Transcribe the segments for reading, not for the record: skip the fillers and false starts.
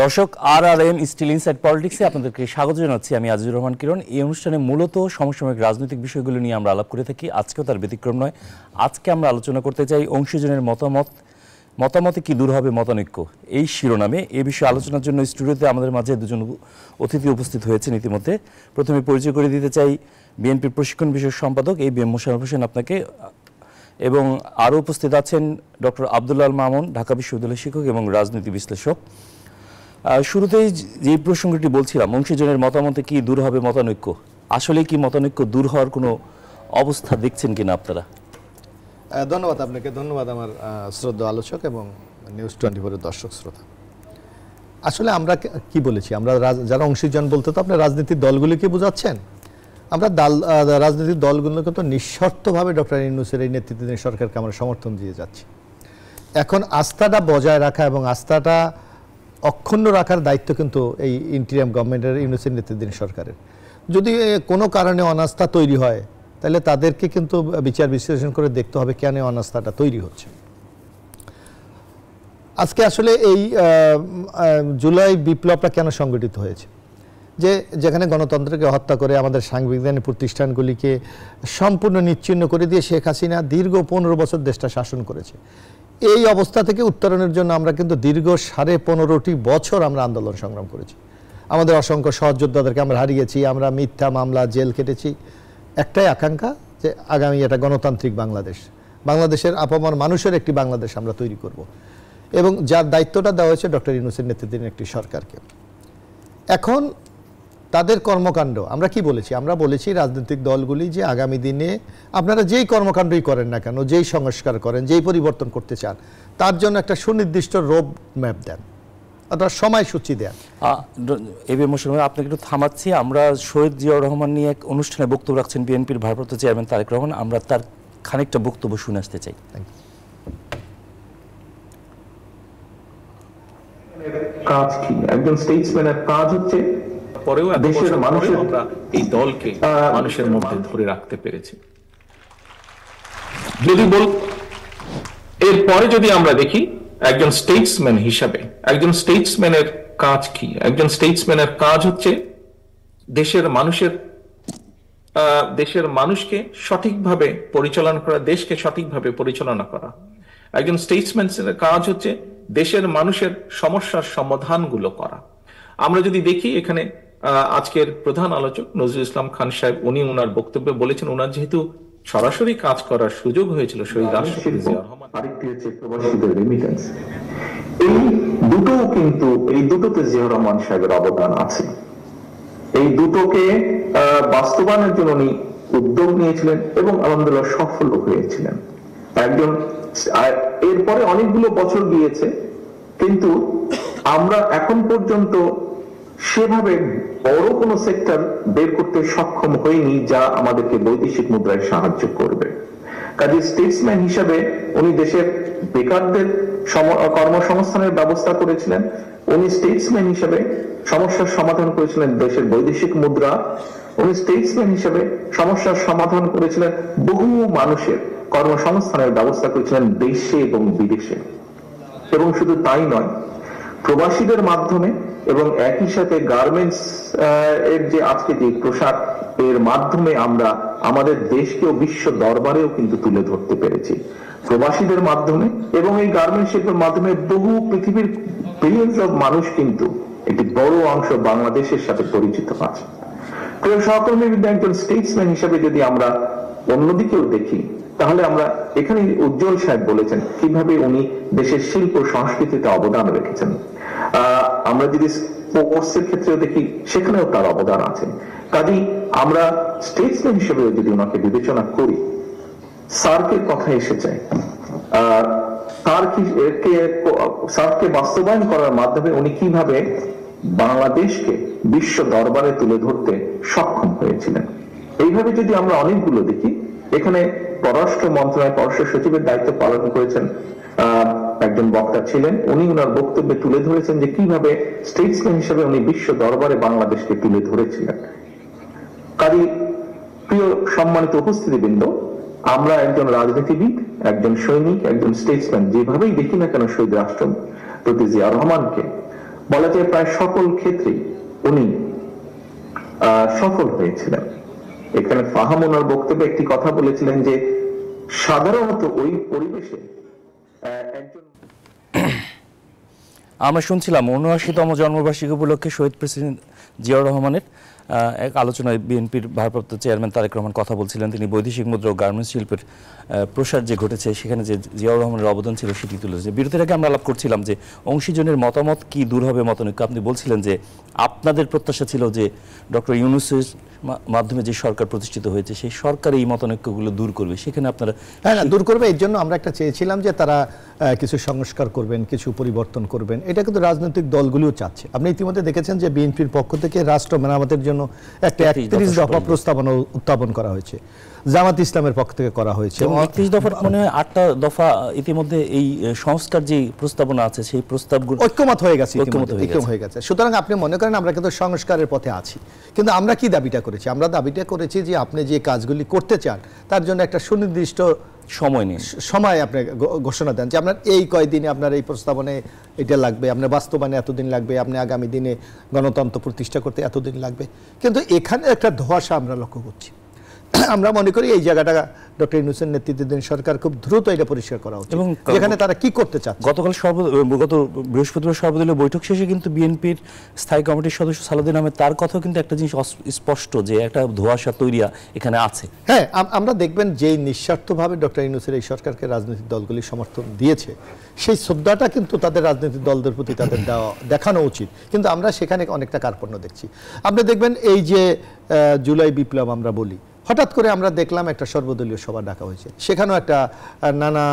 দর্শক RRM still inside পলিটিক্সে আপনাদেরকে স্বাগত জানাচ্ছি। আমি আজিজুর রহমান কিরণ। এই অনুষ্ঠানে মূলত সমসাময়িক রাজনৈতিক বিষয়গুলো নিয়ে আমরা আলাপ করে থাকি। আজকেও তার ব্যতিক্রম নয়। আজকে আমরা আলোচনা করতে চাই অংশীজনের মতামতে কি দূর হবে মতানৈক্য, এই শিরোনামে। এই বিষয়ে আলোচনার জন্য স্টুডিওতে আমাদের মাঝে দুজন অতিথি উপস্থিত হয়েছেন ইতিমধ্যে। প্রথমে পরিচয় করে দিতে চাই বিএনপির প্রশিক্ষণ বিষয়ক সম্পাদক এই মোশাররফ হোসেন আপনাকে, এবং আরও উপস্থিত আছেন ডক্টর আব্দুল্লাহ আল মামুন, ঢাকা বিশ্ববিদ্যালয়ের শিক্ষক এবং রাজনীতি বিশ্লেষক। শুরুতেই যে প্রসঙ্গটি বলছিলাম, অংশীজনের মতামতে কি দূর হবে মতানৈক্য, আসলে কি মতানৈক্য দূর হওয়ার কোনো অবস্থা দেখছেন কিনা আপনারা? ধন্যবাদ আপনাকে, ধন্যবাদ আমার শ্রদ্ধা আলোচক এবং নিউজ 24-এর দর্শক শ্রোতা। আসলে আমরা কি বলেছি, আমরা যারা অংশীজন বলতে তো আপনি রাজনীতির দলগুলিকে বোঝাচ্ছেন। আমরা রাজনৈতিক দলগুলোকে তো নিঃশর্তভাবে ডক্টর ইউনূসের এই নেতৃত্বাধীন সরকারকে আমরা সমর্থন দিয়ে যাচ্ছি। এখন আস্থাটা বজায় রাখা এবং আস্থাটা অক্ষুণ্ণ রাখার দায়িত্ব কিন্তু এই ইন্টিরিয়াম গভর্নমেন্টের, ইউনূসের নেতৃত্বাধীন সরকারের। যদি কোনো কারণে অনাস্থা তৈরি হয় তাহলে তাদেরকে কিন্তু বিচার বিশ্লেষণ করে দেখতে হবে কেন অনাস্থাটা তৈরি হচ্ছে। আজকে আসলে এই জুলাই বিপ্লবটা কেন সংগঠিত হয়েছে, যেখানে গণতন্ত্রকে হত্যা করে আমাদের সাংবিধানিক প্রতিষ্ঠানগুলিকে সম্পূর্ণ নিচ্ছিন্ন করে দিয়ে শেখ হাসিনা দীর্ঘ 15 বছর দেশটা শাসন করেছে। এই অবস্থা থেকে উত্তরণের জন্য আমরা কিন্তু দীর্ঘ 15.5 বছর আমরা আন্দোলন সংগ্রাম করেছি। আমাদের অসংখ্য সহযোদ্ধাদেরকে আমরা হারিয়েছি, আমরা মিথ্যা মামলা, জেল কেটেছি। একটাই আকাঙ্ক্ষা যে আগামী একটা গণতান্ত্রিক বাংলাদেশ, বাংলাদেশের আপামর মানুষের একটি বাংলাদেশ আমরা তৈরি করব, এবং যার দায়িত্বটা দেওয়া হয়েছে ডক্টর ইউনূসের নেতৃত্বাধীন একটি সরকারকে। এখন তাদের কর্মকাণ্ড আমরা কি বলেছি, আমরা বলেছি রাজনৈতিক দলগুলি যে আগামী দিনে আপনারা যেই কর্মকাণ্ডই করেন না কেন, যেই সংস্কার করেন, যেই পরিবর্তন করতে চান, তার জন্য একটা সুনির্দিষ্ট রোড ম্যাপ দেন, অর্থাৎ সময়সূচি দেন। আপনাকে একটু থামাচ্ছি। আমরা শহীদ জিয়াউর রহমান নিয়ে এক অনুষ্ঠানে বক্তব্য রাখছেন বিএনপির ভারপ্রাপ্ত চেয়ারম্যান তারেক রহমান, আমরা তার খানিকটা বক্তব্য শুনে আসতে চাই। কাজ কি, একজন স্টেটসম্যানের কাজ হচ্ছে পরেও দেশের মানুষের, আমরা এই দলকে মানুষের মধ্যে ধরে রাখতে পেরেছি। যদি এরপরে যদি আমরা দেখি একজন স্টেটসম্যান হিসাবে, একজন স্টেটসম্যানের কাজ কি? একজন স্টেটসম্যানের কাজ হচ্ছে দেশের মানুষকে সঠিকভাবে পরিচালনা করা, দেশকে সঠিকভাবে পরিচালনা করা। একজন স্টেটসম্যানের কাজ হচ্ছে দেশের মানুষের সমস্যার সমাধানগুলো করা। আমরা যদি দেখি এখানে আজকের প্রধান আলোচক নজরুল ইসলাম খান সাহেব, উনি ওনার বক্তব্যে বলেছেন ওনার যেহেতু সরাসরি কাজ করার সুযোগ হয়েছিল শহীদ রাষ্ট্রপতি জিয়াউর রহমান। আরেকটি হচ্ছে প্রবাসীদের রেমিটেন্স। এই দুটোও কিন্তু, এই দুটোতে জিয়াউর রহমান সাহেবের অবদান আছে। এই দুটোকে বাস্তবায়নের জন্য উনি উদ্যোগ নিয়েছিলেন এবং আলহামদুলিল্লাহ সফল হয়েছিলেন। এরপরে অনেকগুলো বছর গিয়েছে, কিন্তু আমরা এখন পর্যন্ত সেভাবে বড় কোনো সেক্টর বের করতে সক্ষম হয়নি যা আমাদেরকে বৈদেশিক মুদ্রায় সাহায্য করবে। কাজে স্টেটসম্যান হিসাবে উনি দেশের বেকারদের কর্মসংস্থানের ব্যবস্থা করেছিলেন। উনি স্টেটসম্যান হিসাবে সমস্যার সমাধান করেছিলেন দেশের বৈদেশিক মুদ্রা। উনি স্টেটসম্যান হিসাবে সমস্যার সমাধান করেছিলেন বহু মানুষের কর্মসংস্থানের ব্যবস্থা করেছিলেন দেশে এবং বিদেশে। এবং শুধু তাই নয়, প্রবাসীদের মাধ্যমে এবং একই সাথে গার্মেন্টস এর যে আজকে যে পোশাক, এর মাধ্যমে আমরা আমাদের দেশকেও বিশ্ব দরবারেও কিন্তু তুলে ধরতে পেরেছি প্রবাসীদের মাধ্যমে। এবং এই গার্মেন্টস শিল্পের মাধ্যমে বহু পৃথিবীর বিলিয়ন্স অফ মানুষ কিন্তু একটি বড় অংশ বাংলাদেশের সাথে পরিচিত আছে। প্রিয় সহকর্মীবৃন্দ, একজন স্টেটসম্যান হিসেবে যদি আমরা অন্যদিকেও দেখি, তাহলে আমরা এখানে উজ্জ্বল সাহেব বলেছেন কিভাবে উনি দেশের শিল্প সংস্কৃতিতে অবদান রেখেছেন। আমরা যদি স্পোর্টসের ক্ষেত্রেও দেখি, সেখানেও তার অবদান আছে। কাজেই আমরা স্টেটসম্যান হিসেবে যদি ওনাকে বিবেচনা করি, সার্কের কথা এসে যায়, সার্ককে বাস্তবায়ন করার মাধ্যমে উনি কিভাবে বাংলাদেশকে বিশ্ব দরবারে তুলে ধরতে সক্ষম হয়েছিলেন। এইভাবে যদি আমরা অনেকগুলো দেখি, এখানে পররাষ্ট্র মন্ত্রণালয় পররাষ্ট্র সচিবের দায়িত্ব পালন করেছেন একজন বক্তা ছিলেন। উনি ওনার বক্তব্যে তুলে ধরেছেন যে কিভাবে স্টেটসম্যান হিসেবে উনি বিশ্ব দরবারে বাংলাদেশকে তুলে ধরেছিলেন। কাজেই প্রিয় সম্মানিত উপস্থিতিবৃন্দ, আমরা একজন রাজনীতিবিদ, একজন সৈনিক, একজন স্টেটসম্যান যেভাবেই দেখি না কেন শহীদ রাষ্ট্রপতি জিয়াউর রহমানকে, বলা যায় প্রায় সকল ক্ষেত্রেই উনি সফল হয়েছিলেন। এখানে ফাহাম ওনার বক্তব্যে একটি কথা বলেছিলেন যে সাধারণত ওই পরিবেশে একজন আমরা শুনছিলাম ৭৯তম জন্মবার্ষিকী উপলক্ষে শহীদ প্রেসিডেন্ট জিয়াউর রহমানের এক আলোচনায় বিএনপির ভারপ্রাপ্ত চেয়ারম্যান তারেক রহমান কথা বলছিলেন। তিনি বৈদেশিক মুদ্রা ও গার্মেন্টস শিল্পের প্রসার যে ঘটেছে সেখানে যে জিয়াউর রহমানের অবদান ছিল সেটি তুলে ধরেছে। বিরতির আগে আমরা আলাপ করছিলাম যে অংশীজনের মতামত কি দূর হবে মতানৈক্য। আপনি বলছিলেন যে আপনাদের প্রত্যাশা ছিল যে ডক্টর ইউনূসের মাধ্যমে যে সরকার প্রতিষ্ঠিত হয়েছে সেই সরকার এই মতানৈক্যগুলো দূর করবে, সেখানে আপনারা হ্যাঁ দূর করবে। এর জন্য আমরা একটা চেয়েছিলাম যে তারা কিছু সংস্কার করবেন, কিছু পরিবর্তন করবেন। এটা কিন্তু রাজনৈতিক দলগুলিও চাচ্ছে। আপনি ইতিমধ্যে দেখেছেন যে বিএনপির পক্ষ থেকে রাষ্ট্র মেরামতের জন্য একটা ৩১ দফা প্রস্তাবনা উত্থাপন করা হয়েছে, জামাত ইসলামের পক্ষ থেকে করা হয়েছে। ৩১ দফার মনে হয় ৮টা দফা ইতিমধ্যে এই সংস্কার যে প্রস্তাবনা আছে সেই প্রস্তাবগুলো ঐক্যমত হয়ে গেছে, ঐক্যমত হয়ে গেছে। সুতরাং আপনি মনে করেন আমরা কিন্তু সংস্কারের পথে আছি, কিন্তু আমরা কি দাবিটা করেছি? আমরা দাবিটা করেছি যে আপনি যে কাজগুলি করতে চান তার জন্য একটা সুনির্দিষ্ট সময় আপনি ঘোষণা দেন যে আপনার এই কয়দিনে আপনার এই প্রস্তাবনে এটা লাগবে, আপনার বাস্তবায়নে এতদিন লাগবে, আপনি আগামী দিনে গণতন্ত্র প্রতিষ্ঠা করতে এতদিন লাগবে। কিন্তু এখানে একটা ধোঁয়াশা আমরা লক্ষ্য করছি। আমরা মনে করি এই জায়গাটা ডক্টর ইউনূসের নেতৃত্বাধীন সরকার খুব দ্রুত এটা পরিষ্কার করা উচিত এবং যেখানে তারা কি করতে চাচ্ছে। গত বৃহস্পতিবার সর্বদলীয় বৈঠক শেষে কিন্তু বিএনপির স্থায়ী কমিটির সদস্য সালাউদ্দিন আহমেদ তার কথাও কিন্তু একটা জিনিস স্পষ্ট যে একটা ধোঁয়াশা তৈরি এখানে আছে। হ্যাঁ, আমরা দেখবেন যে নিঃস্বার্থভাবে ডক্টর ইউনূসের এই সরকারকে রাজনৈতিক দলগুলি সমর্থন দিয়েছে, সেই শ্রদ্ধাটা কিন্তু তাদের রাজনৈতিক দলদের প্রতি তাদের দেখানো উচিত। কিন্তু আমরা সেখানে অনেকটা কার্পণ্য দেখছি। আপনি দেখবেন এই যে জুলাই বিপ্লব আমরা বলি, হঠাৎ করে আমরা দেখলাম একটা সর্বদলীয় সভা ডাকা হয়েছে, সেখানেও একটা নানা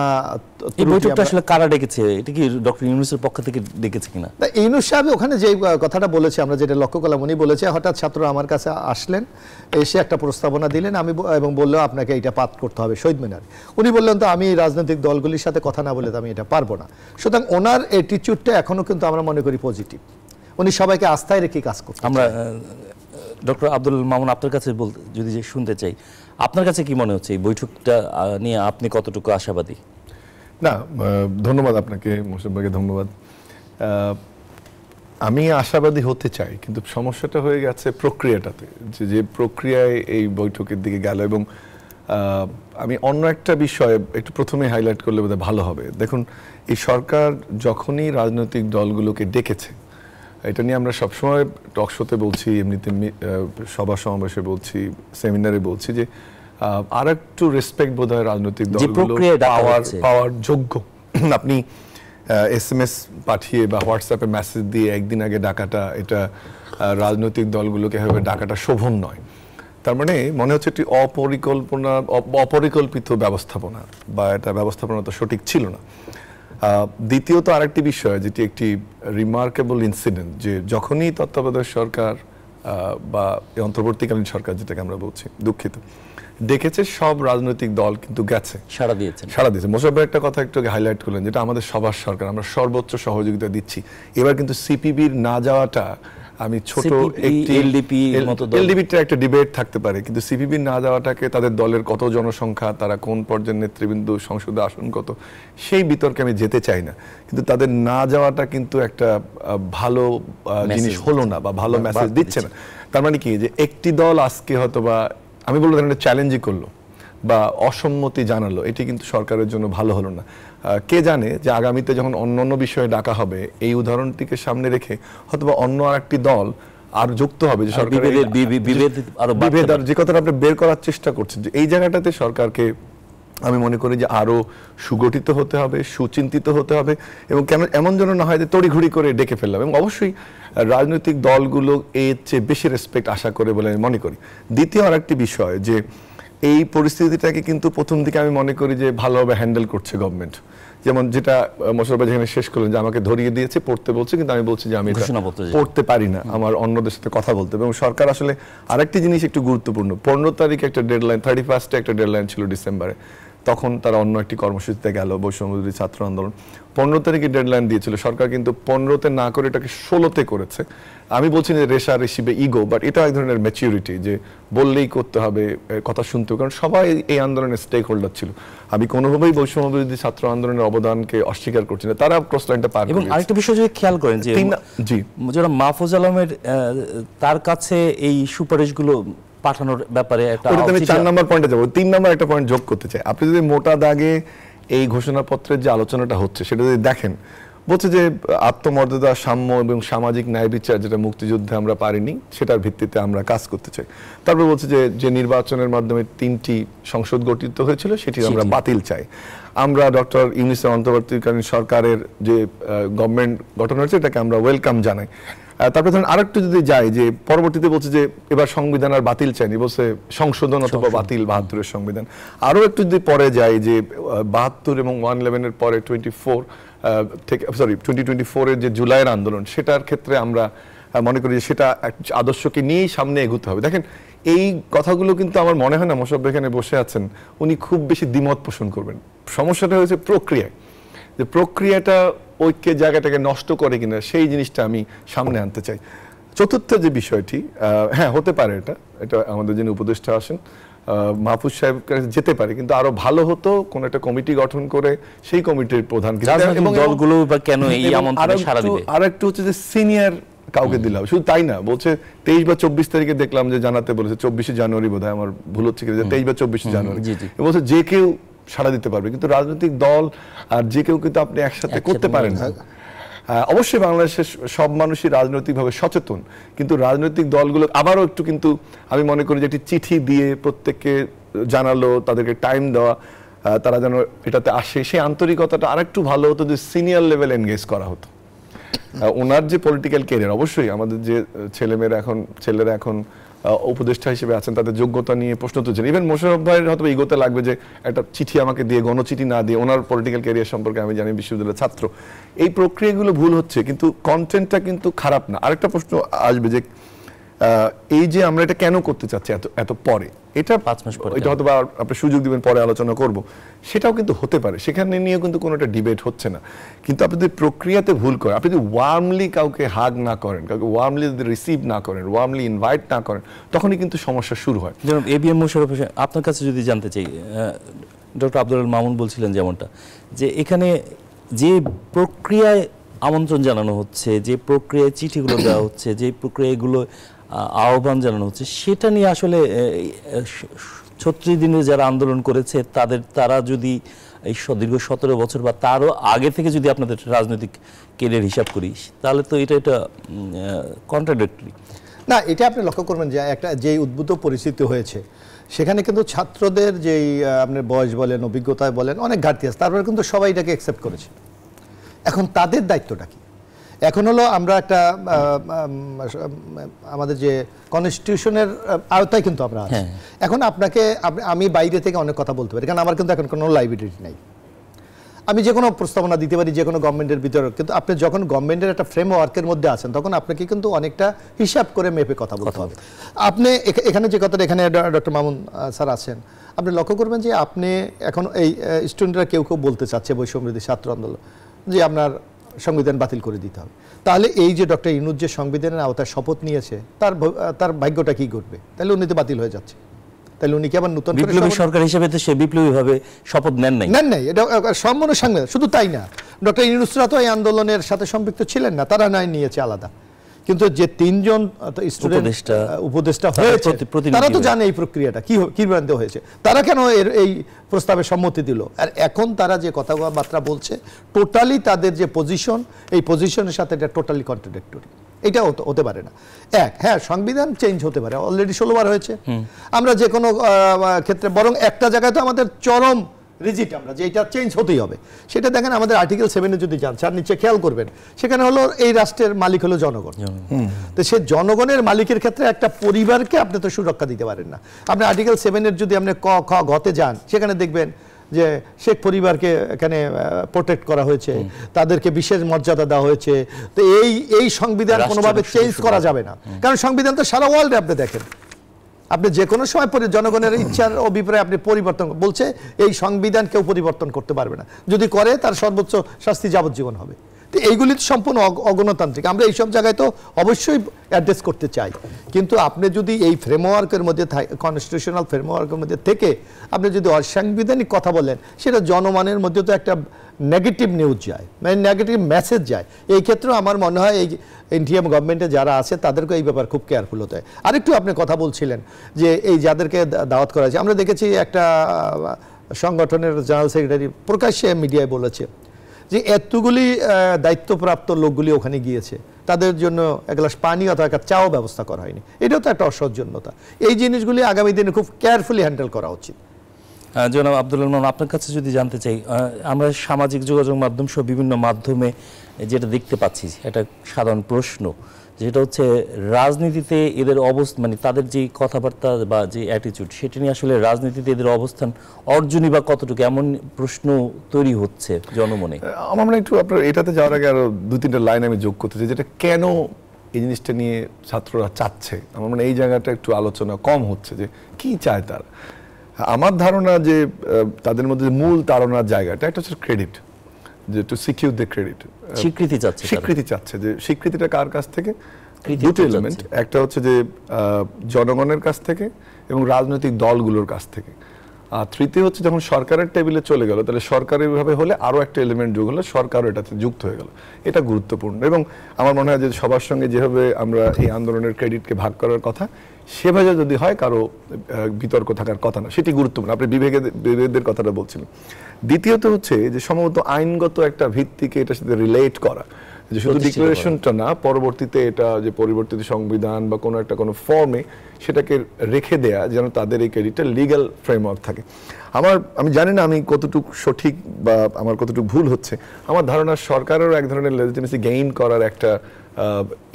বৈঠকটা আসলে কারা ডেকেছে? এটা কি ডক্টর ইউনূসের পক্ষ থেকে ডেকেছে কিনা? ইউনূস সাহেব ওখানে যে কথাটা বলেছে, আমরা যেটা লক্ষ্য করলাম, উনি বলেছে হঠাৎ ছাত্ররা আমার কাছে আসলেন, এসে একটা প্রস্তাবনা দিলেন আমি এবং বললো আপনাকে এটা পাঠ করতে হবে শহীদ মিনারে। উনি বললেন তো আমি রাজনৈতিক দলগুলির সাথে কথা না বলে তো আমি এটা পারবো না। সুতরাং ওনার অ্যাটিটিউডটা এখনো কিন্তু আমরা মনে করি পজিটিভ। উনি সবাইকে আস্থায় রেখে কাজ করতে। আমরা ডক্টর আব্দুল মামুন আপনার কাছে যদি শুনতে চাই, আপনার কাছে কি মনে হচ্ছে এই বৈঠকটা নিয়ে আপনি কতটুকু আশাবাদী? না, ধন্যবাদ আপনাকে, মোশাররফ ভাইকে ধন্যবাদ। আমি আশাবাদী হতে চাই, কিন্তু সমস্যাটা হয়ে গেছে প্রক্রিয়াটাতে, যে প্রক্রিয়ায় এই বৈঠকের দিকে গেল। এবং আমি অন্য একটা বিষয় একটু প্রথমে হাইলাইট করলে বোধহয় ভালো হবে। দেখুন, এই সরকার যখনই রাজনৈতিক দলগুলোকে ডেকেছে, এটা নিয়ে আমরা সবসময় টকশোতে বলছি, এমনিতে সভা সমাবেশে বলছি, সেমিনারে বলছি যে আর একটু রেসপেক্ট বোধ হয় রাজনৈতিক দলগুলো পাওয়ার যোগ্য। আপনি SMS পাঠিয়ে বা হোয়াটসঅ্যাপে মেসেজ দিয়ে একদিন আগে ডাকাটা, এটা রাজনৈতিক দলগুলোকে এভাবে ডাকাটা শোভন নয়। তার মানে মনে হচ্ছে একটি অপরিকল্পিত ব্যবস্থাপনা, বা এটা ব্যবস্থাপনা তো সঠিক ছিল না। দ্বিতীয়ত আরেকটি বিষয়, যেটি একটি রিমার্কেবল ইনসিডেন্ট, যে যখনই তত্ত্বাবধায়ক সরকার বা অন্তর্বর্তীকালীন সরকার যেটাকে আমরা বলছি, দুঃখিত, ডেকেছে, সব রাজনৈতিক দল কিন্তু গেছে, সাড়া দিয়েছে। মোশাররফ ভাই একটা কথা একটু হাইলাইট করলেন, যেটা আমাদের সবার সরকার, আমরা সর্বোচ্চ সহযোগিতা দিচ্ছি। এবার কিন্তু সিপিবির না যাওয়াটা, আমি ছোট একটি এলডিপির একটা ডিবেট থাকতে পারে, কিন্তু সিপিবির না যাওয়াটাকে, তাদের দলের কত জনসংখ্যা, তারা কোন পর্যায়ের নেতৃবৃন্দ, সংসদে আসন কত, সেই বিতর্কে আমি যেতে চাই না। কিন্তু তাদের না যাওয়াটা কিন্তু একটা ভালো জিনিস হলো না, বা ভালো মেসেজ দিচ্ছে না। তার মানে কি, যে একটি দল আজকে হয়তো বা আমি বলবো চ্যালেঞ্জই করলো বা অসম্মতি জানালো, এটি কিন্তু সরকারের জন্য ভালো হলো না। কে জানে যে আগামীতে যখন অন্য বিষয়ে ডাকা হবে, এই উদাহরণটিকে সামনে রেখে হয়তোবা অন্য আরেকটি দল আর যুক্ত হবে, যে সরকারের বিভেদ, আর যে কথাটা আপনি বের করার চেষ্টা করছেন, যে এই জায়গাটাতে সরকারকে আমি মনে করি যে আরো সুগঠিত হতে হবে, সুচিন্তিত হতে হবে, এবং কেন এমন যেন না হয় যে তড়িঘড়ি করে ডেকে ফেললাম। এবং অবশ্যই রাজনৈতিক দলগুলো এর চেয়ে বেশি রেসপেক্ট আশা করে বলে আমি মনে করি। দ্বিতীয় আরেকটি বিষয়, যে এই পরিস্থিতিটাকে কিন্তু প্রথম দিকে আমি মনে করি যে ভালোভাবে হ্যান্ডেল করছে গভর্নমেন্ট। যেমন যেটা মোশাররফ ভাই যেখানে শেষ করলেন, যে আমাকে ধরিয়ে দিয়েছে, পড়তে বলছে, কিন্তু আমি বলছি যে আমি পড়তে পারি না, আমার অন্যদের সাথে কথা বলতে হবে। এবং সরকার আসলে আরেকটি জিনিস একটু গুরুত্বপূর্ণ, 15 তারিখে একটা ডেডলাইন, 31 একটা ডেডলাইন ছিল ডিসেম্বরে, তখন তারা অন্য একটি কর্মসূচিতে গেল, বৈষম্যবিরোধী ছাত্র আন্দোলন। 15 তারিখে ডেডলাইন দিয়েছিল সরকার, কিন্তু 15তে না করে এটাকে 16তে করেছে। আমি বলছি যে রেশারেশি বা ইগো, বাট এটা এক ধরনের ম্যাচিউরিটি, যে বললেই করতে হবে, কথা শুনতে হবে, কারণ সবাই এই আন্দোলনের স্টেক হোল্ডার ছিল। আমি কোনোভাবেই বৈষম্যবিরোধী ছাত্র আন্দোলনের অবদানকে অস্বীকার করছি না, তারা ক্রস লাইনটা পার করেছে। এবং আরেকটা বিষয় যদি খেয়াল করেন যে জি, যারা মাহফুজ আলমের তার কাছে এই সুপারিশগুলো পাঠানোর ব্যাপারে একটা, আমি 4 নম্বর পয়েন্টে যাবো, 3 নম্বর একটা পয়েন্ট যোগ করতে চাই। আপনি যদি মোটা দাগে এই ঘোষণাপত্রের যে আলোচনাটা হচ্ছে সেটা যদি দেখেন, বলছে যে আত্মমর্যাদা, সাম্য এবং সামাজিক ন্যায় বিচার, যেটা মুক্তিযুদ্ধে আমরা পারিনি, সেটার ভিত্তিতে আমরা কাজ করতে চাই। তারপর বলছে যে নির্বাচনের মাধ্যমে 3টি সংসদ গঠিত হয়েছিল সেটি আমরা বাতিল চাই। আমরা ডক্টর ইউনূসের অন্তর্বর্তীকালীন সরকারের যে গভর্নমেন্ট গঠন হয়েছে এটাকে আমরা ওয়েলকাম জানাই। তারপরে ধরেন আরেকটু যদি যাই, যে পরবর্তীতে বলছে যে এবার সংবিধান আর বাতিল চাইনি, বলছে সংশোধন অথবা বাতিল 72-এর সংবিধান। আরো একটু যদি পরে যাই, যে 72 এবং 111-এর পরে 2024-এর যে জুলাইয়ের আন্দোলন, সেটার ক্ষেত্রে আমরা মনে করি যে সেটা আদর্শকে নিয়েই সামনে এগোতে হবে। দেখেন, এই কথাগুলো কিন্তু আমার মনে হয় না মোশাররফ এখানে বসে আছেন উনি খুব বেশি দ্বিমত পোষণ করবেন। সমস্যাটা হয়েছে প্রক্রিয়ায়, যে প্রক্রিয়াটা ঐক্যের জায়গাটাকে নষ্ট করে কিনা, সেই জিনিসটা আমি সামনে আনতে চাই। চতুর্থ যে বিষয়টি, হ্যাঁ হতে পারে এটা আমাদের যিনি উপদেষ্টা আসেন মাহফুজ সাহেব যেতে পারে, কিন্তু আরো ভালো হতো কোন একটা কমিটি গঠন করে সেই কমিটির প্রধান এবং দলগুলো বা কেন এই আমন্ত্রণে সাড়া দিবে। আর একটু হচ্ছে যে সিনিয়র কাউকে দিলে হবে। শুধু তাই না, বলছে 23 বা 24 তারিখে দেখলাম যে জানাতে বলেছে, 24শে জানুয়ারি বোধহয়, আমার ভুল হচ্ছে কি, 23 বা 24শে জানুয়ারি বলছে যে কেউ সাড়া দিতে পারবে, কিন্তু রাজনৈতিক দল আর যে কেউ কিন্তু আপনি একসাথে করতে পারেন না। অবশ্যই বাংলাদেশের সব মানুষই রাজনৈতিকভাবে সচেতন, কিন্তু রাজনৈতিক দলগুলো আবারও একটু, কিন্তু আমি মনে করি যে একটি চিঠি দিয়ে প্রত্যেককে জানালো, তাদেরকে টাইম দেওয়া, তারা যেন এটাতে আসে, সেই আন্তরিকতাটা আরেকটু ভালো হতো, যে সিনিয়র লেভেল এনগেজ করা হতো। ওনার যে পলিটিক্যাল ক্যারিয়ার, অবশ্যই আমাদের যে ছেলেরা এখন উপদেষ্টা হিসেবে আছেন, তাদের যোগ্যতা নিয়ে প্রশ্ন তুলছেন। ইভেন মোশাররফ ভাইয়ের হয়তো ইগোতে লাগবে যে একটা চিঠি আমাকে দিয়ে, গণচিঠি না দিয়ে, ওনার পলিটিক্যাল ক্যারিয়ার সম্পর্কে আমি জানি, বিশ্ববিদ্যালয়ের ছাত্র। এই প্রক্রিয়াগুলো ভুল হচ্ছে, কিন্তু কন্টেন্টটা কিন্তু খারাপ না। আরেকটা প্রশ্ন আসবে যে এই যে আমরা এটা কেন করতে চাচ্ছি এত পরে, এটা 5 মাস পরে, এটা হয়তো আপনি সুযোগ দিবেন, পরে আলোচনা করব, সেটাও কিন্তু হতে পারে, সেখানে নিয়ে কিন্তু কোনো একটা ডিবেট হচ্ছে না। কিন্তু আপনি যদি প্রক্রিয়াতে ভুল করেন, আপনি যদি ওয়ার্মলি কাউকে হাগ না করেন, কাউকে ওয়ার্মলি যদি রিসিভ না করেন, ওয়ার্মলি ইনভাইট না করেন, তখনই কিন্তু সমস্যা শুরু হয়। যেমন এবিএম মোশাররফ হোসেন, আপনার কাছে যদি জানতে চাই, ডক্টর আব্দুল মামুন বলছিলেন যেমনটা, যে এখানে যে প্রক্রিয়ায় আমন্ত্রণ জানানো হচ্ছে, যে প্রক্রিয়ায় চিঠিগুলো দেওয়া হচ্ছে, যে প্রক্রিয়াগুলো আহ্বান জানানো হচ্ছে, সেটা নিয়ে আসলে 36 দিনে যারা আন্দোলন করেছে তারা যদি এই দীর্ঘ 17 বছর বা তারও আগে থেকে যদি আপনাদের রাজনৈতিক কেরিয়ার হিসাব করি, তাহলে তো এটা কন্ট্রাডিক্টরি না। এটা আপনি লক্ষ্য করবেন যে যেই উদ্ভূত পরিস্থিতি হয়েছে, সেখানে কিন্তু ছাত্রদের যেই আপনার বয়স বলেন, অভিজ্ঞতায় বলেন, অনেক ঘাটতি আছে, তারপরে কিন্তু সবাই এটাকে অ্যাকসেপ্ট করেছে। এখন তাদের দায়িত্বটা কি? এখন হলো আমরা একটা আমাদের যে কনস্টিটিউশনের আওতায় কিন্তু আমরা আছি। এখন আমি বাইরে থেকে অনেক কথা বলতে পারি, কারণ আমার কিন্তু এখন কোনো লাইবিলিটি নাই। আমি যে কোনো প্রস্তাবনা দিতে পারি যে কোনো গভর্নমেন্টের ভিতরে, কিন্তু আপনি যখন গভর্নমেন্টের একটা ফ্রেমওয়ার্কের মধ্যে আছেন, তখন আপনাকে কিন্তু অনেকটা হিসাব করে মেপে কথা বলতে হবে। আপনি এখানে যে কথাটা, এখানে ডক্টর মামুন স্যার আছেন, আপনি লক্ষ্য করবেন যে আপনি এখন এই স্টুডেন্টরা কেউ বলতে চাচ্ছে বৈষম্যবিরোধী ছাত্র আন্দোলন, যে আপনার সংবিধান বাতিল করে দিতে হবে। তাহলে এই যে ডক্টর ইউনূস যে সংবিধানের আওতায় শপথ নিয়েছে, তার ভাগ্যটা কি ঘটবে? তাহলে উনি তো বাতিল হয়ে যাচ্ছে। তাহলে উনি কি আবার নতুন বিপ্লবী সরকার হিসেবে তো সে বিপ্লবীভাবে শপথ নেন নাই। এটা সম্পূর্ণ সাংবিধানিক। শুধু তাই না, ডক্টর ইউনূসরা তো এই আন্দোলনের সাথে সম্পৃক্ত ছিলেন না, তারা নাই নিয়েছে আলাদা। কিন্তু যে 3 জন উপদেষ্টা হয়েছে, তারা তো জানে এই প্রক্রিয়াটা কিভাবে হয়েছে, তারা কেন এই প্রস্তাবে সম্মতি দিল। আর এখন তারা যে কথাবার্তা বলছে, টোটালি তাদের যে পজিশন, এই পজিশনের সাথে এটা টোটালি কন্ট্রাডিক্টরি। এটা হতে পারে না। হ্যাঁ, সংবিধান চেঞ্জ হতে পারে, অলরেডি 16 বার হয়েছে। আমরা যে কোনো ক্ষেত্রে, বরং একটা জায়গায় তো আমাদের চরম রিজিট, আমরা যে এটা চেঞ্জ হতেই হবে, সেটা দেখেন আমাদের আর্টিকেল 7-এ যদি যান, স্যার নিচে খেয়াল করবেন, সেখানে হলো এই রাষ্ট্রের মালিক হলো জনগণ। তো সে জনগণের মালিকের ক্ষেত্রে একটা পরিবারকে আপনি তো সুরক্ষা দিতে পারেন না। আপনি আর্টিকেল 7-এর যদি আপনি ক খ গতে যান, সেখানে দেখবেন যে শেখ পরিবারকে এখানে প্রোটেক্ট করা হয়েছে, তাদেরকে বিশেষ মর্যাদা দেওয়া হয়েছে। তো এই সংবিধান কোনোভাবে চেঞ্জ করা যাবে না, কারণ সংবিধান তো সারা ওয়ার্ল্ডে আপনি দেখেন, আপনি যে কোনো সময় জনগণের ইচ্ছার অভিপ্রায় আপনি পরিবর্তন বলছে এই সংবিধান কেউ পরিবর্তন করতে পারবে না, যদি করে তার সর্বোচ্চ শাস্তি যাবজ্জীবন হবে। তো এইগুলি তো সম্পূর্ণ অগণতান্ত্রিক, আমরা এইসব জায়গায় তো অবশ্যই অ্যাড্রেস করতে চাই। কিন্তু আপনি যদি এই ফ্রেমওয়ার্কের মধ্যে কনস্টিটিউশনাল ফ্রেমওয়ার্কের মধ্যে থেকে আপনি যদি অসাংবিধানিক কথা বলেন, সেটা জনগণের মধ্যে তো একটা নেগেটিভ নিউজ যায়, মানে নেগেটিভ মেসেজ যায়। এই ক্ষেত্রেও আমার মনে হয় এই ইন্ডিয়ান গভর্নমেন্টে যারা আছে তাদেরকে এই ব্যাপার খুব কেয়ারফুল হতে হয়। আরেকটু আপনি কথা বলছিলেন যে এই যাদেরকে দাওয়াত করা হয়েছে, আমরা দেখেছি একটা সংগঠনের জেনারেল সেক্রেটারি প্রকাশ্যে মিডিয়ায় বলেছে যে এতগুলি দায়িত্বপ্রাপ্ত লোকগুলি ওখানে গিয়েছে, তাদের জন্য এক গ্লাস পানি অথবা একটা চাও ব্যবস্থা করা হয়নি। এটাও তো একটা অসৌজন্যতা। এই জিনিসগুলি আগামী দিনে খুব কেয়ারফুলি হ্যান্ডেল করা উচিত। জনাব আব্দুল রহমান, আপনার কাছে যদি জানতে চাই, আমরা সামাজিক যোগাযোগ মাধ্যম সহ বিভিন্ন মাধ্যমে যেটা দেখতে পাচ্ছি, একটা সাধারণ প্রশ্ন যেটা হচ্ছে রাজনীতিতে এদের অবস্থান, মানে তাদের যে কথাবার্তা বা যে অ্যাটিটিউড, সেটা নিয়ে আসলে রাজনীতিতে এদের অবস্থান অর্জনই বা কতটুকু, এমন প্রশ্ন তৈরি হচ্ছে জনমনে। আমার মনে একটু আপনার এটাতে যাওয়ার আগে আরো 2-3টা লাইন আমি যোগ করতে চাই, যেটা কেন এই জিনিসটা নিয়ে ছাত্ররা চাচ্ছে। আমার মনে এই জায়গাটা একটু আলোচনা কম হচ্ছে, যে কি চায় তারা। আমার ধারণা যে তাদের মধ্যে মূল তাড়নার জায়গাটা একটা হচ্ছে ক্রেডিট, যে টু সিকিউর দ্য ক্রেডিট, স্বীকৃতি চাচ্ছে। স্বীকৃতি চাচ্ছে। যে স্বীকৃতিটা কার কাছ থেকে? দুটো এলিমেন্ট, একটা হচ্ছে যে জনগণের কাছ থেকে এবং রাজনৈতিক দলগুলোর কাছ থেকে। আর তৃতীয় হচ্ছে যখন সরকারের টেবিলে চলে গেল, তাহলে সরকারিভাবে হলে আরো একটা এলিমেন্ট যোগ হলো, সরকারও এটাতে যুক্ত হয়ে গেল। এটা গুরুত্বপূর্ণ। এবং আমার মনে হয় যে সবার সঙ্গে যেভাবে আমরা এই আন্দোলনের ক্রেডিটকে ভাগ করার কথা, সেভাবে যদি হয় কারো বিতর্ক থাকার কথা না, সেটি গুরুত্বপূর্ণ। আপনি বিবেকদের কথাটা বলছিলেন। দ্বিতীয়ত হচ্ছে যে সম্ভবত আইনগত একটা ভিত্তিকে এটার সাথে রিলেট করা, যে শুধু ডিক্লারেশনটা না, পরবর্তীতে এটা যে পরিবর্তিত সংবিধান বা কোনো ফর্মে সেটাকে রেখে দেয়া, যেন তাদের এই ক্রেডিটটা লিগ্যাল ফ্রেমওয়ার্ক থাকে। আমি জানি না আমি কতটুকু সঠিক বা আমার কতটুকু ভুল হচ্ছে। আমার ধারণা সরকারেরও এক ধরনের লেজিটিমেসি গেইন করার একটা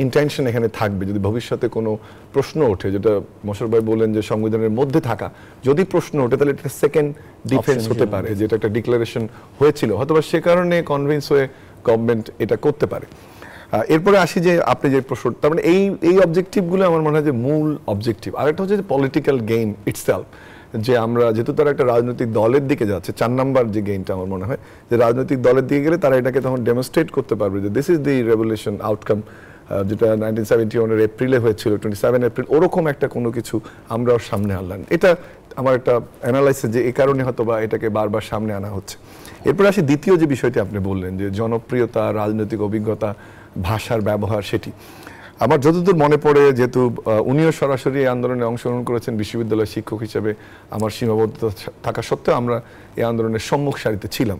ইন্টেনশন এখানে থাকবে, যদি ভবিষ্যতে কোনো প্রশ্ন ওঠে, যেটা মোশাররফ ভাই বললেন যে সংবিধানের মধ্যে থাকা, যদি প্রশ্ন ওঠে তাহলে এটা সেকেন্ড ডিফেন্স হতে পারে, যেটা একটা ডিক্লারেশন হয়েছিল, হয়তোবা সে কারণে কনভিন্স হয়ে গভর্নমেন্ট এটা করতে পারে। এরপরে আসি যে আপনি যে প্রশ্ন, তার মানে এই অবজেক্টিভগুলো আমার মনে হয় যে মূল অবজেক্টিভ। আরেকটা হচ্ছে যে পলিটিক্যাল গেইন ইটসেলফ, যে আমরা যেহেতু তারা একটা রাজনৈতিক দলের দিকে যাচ্ছে, 4 নাম্বার যে গেইনটা আমার মনে হয় যে রাজনৈতিক দলের দিকে গেলে তারা এটাকে তখন ডেমনস্ট্রেট করতে পারবে যে this is the revolution outcome, যেটা 1971 এপ্রিলে হয়েছিল, 27 এপ্রিল, ওরকম একটা কোনো কিছু আমরা সামনে আনলাম। এটা আমার একটা অ্যানালাইসিস যে এই কারণে হয়তো বা এটাকে বারবার সামনে আনা হচ্ছে। এরপর আসি দ্বিতীয় যে বিষয়টি আপনি বললেন, যে জনপ্রিয়তা, রাজনৈতিক অভিজ্ঞতা, ভাষার ব্যবহার, সেটি আমার যতদূর মনে পড়ে, যেহেতু উনিও সরাসরি এই আন্দোলনে অংশগ্রহণ করেছেন বিশ্ববিদ্যালয়ের শিক্ষক হিসেবে, আমার সীমাবদ্ধতা থাকা সত্ত্বেও আমরা এই আন্দোলনের সম্মুখ সারিতে ছিলাম।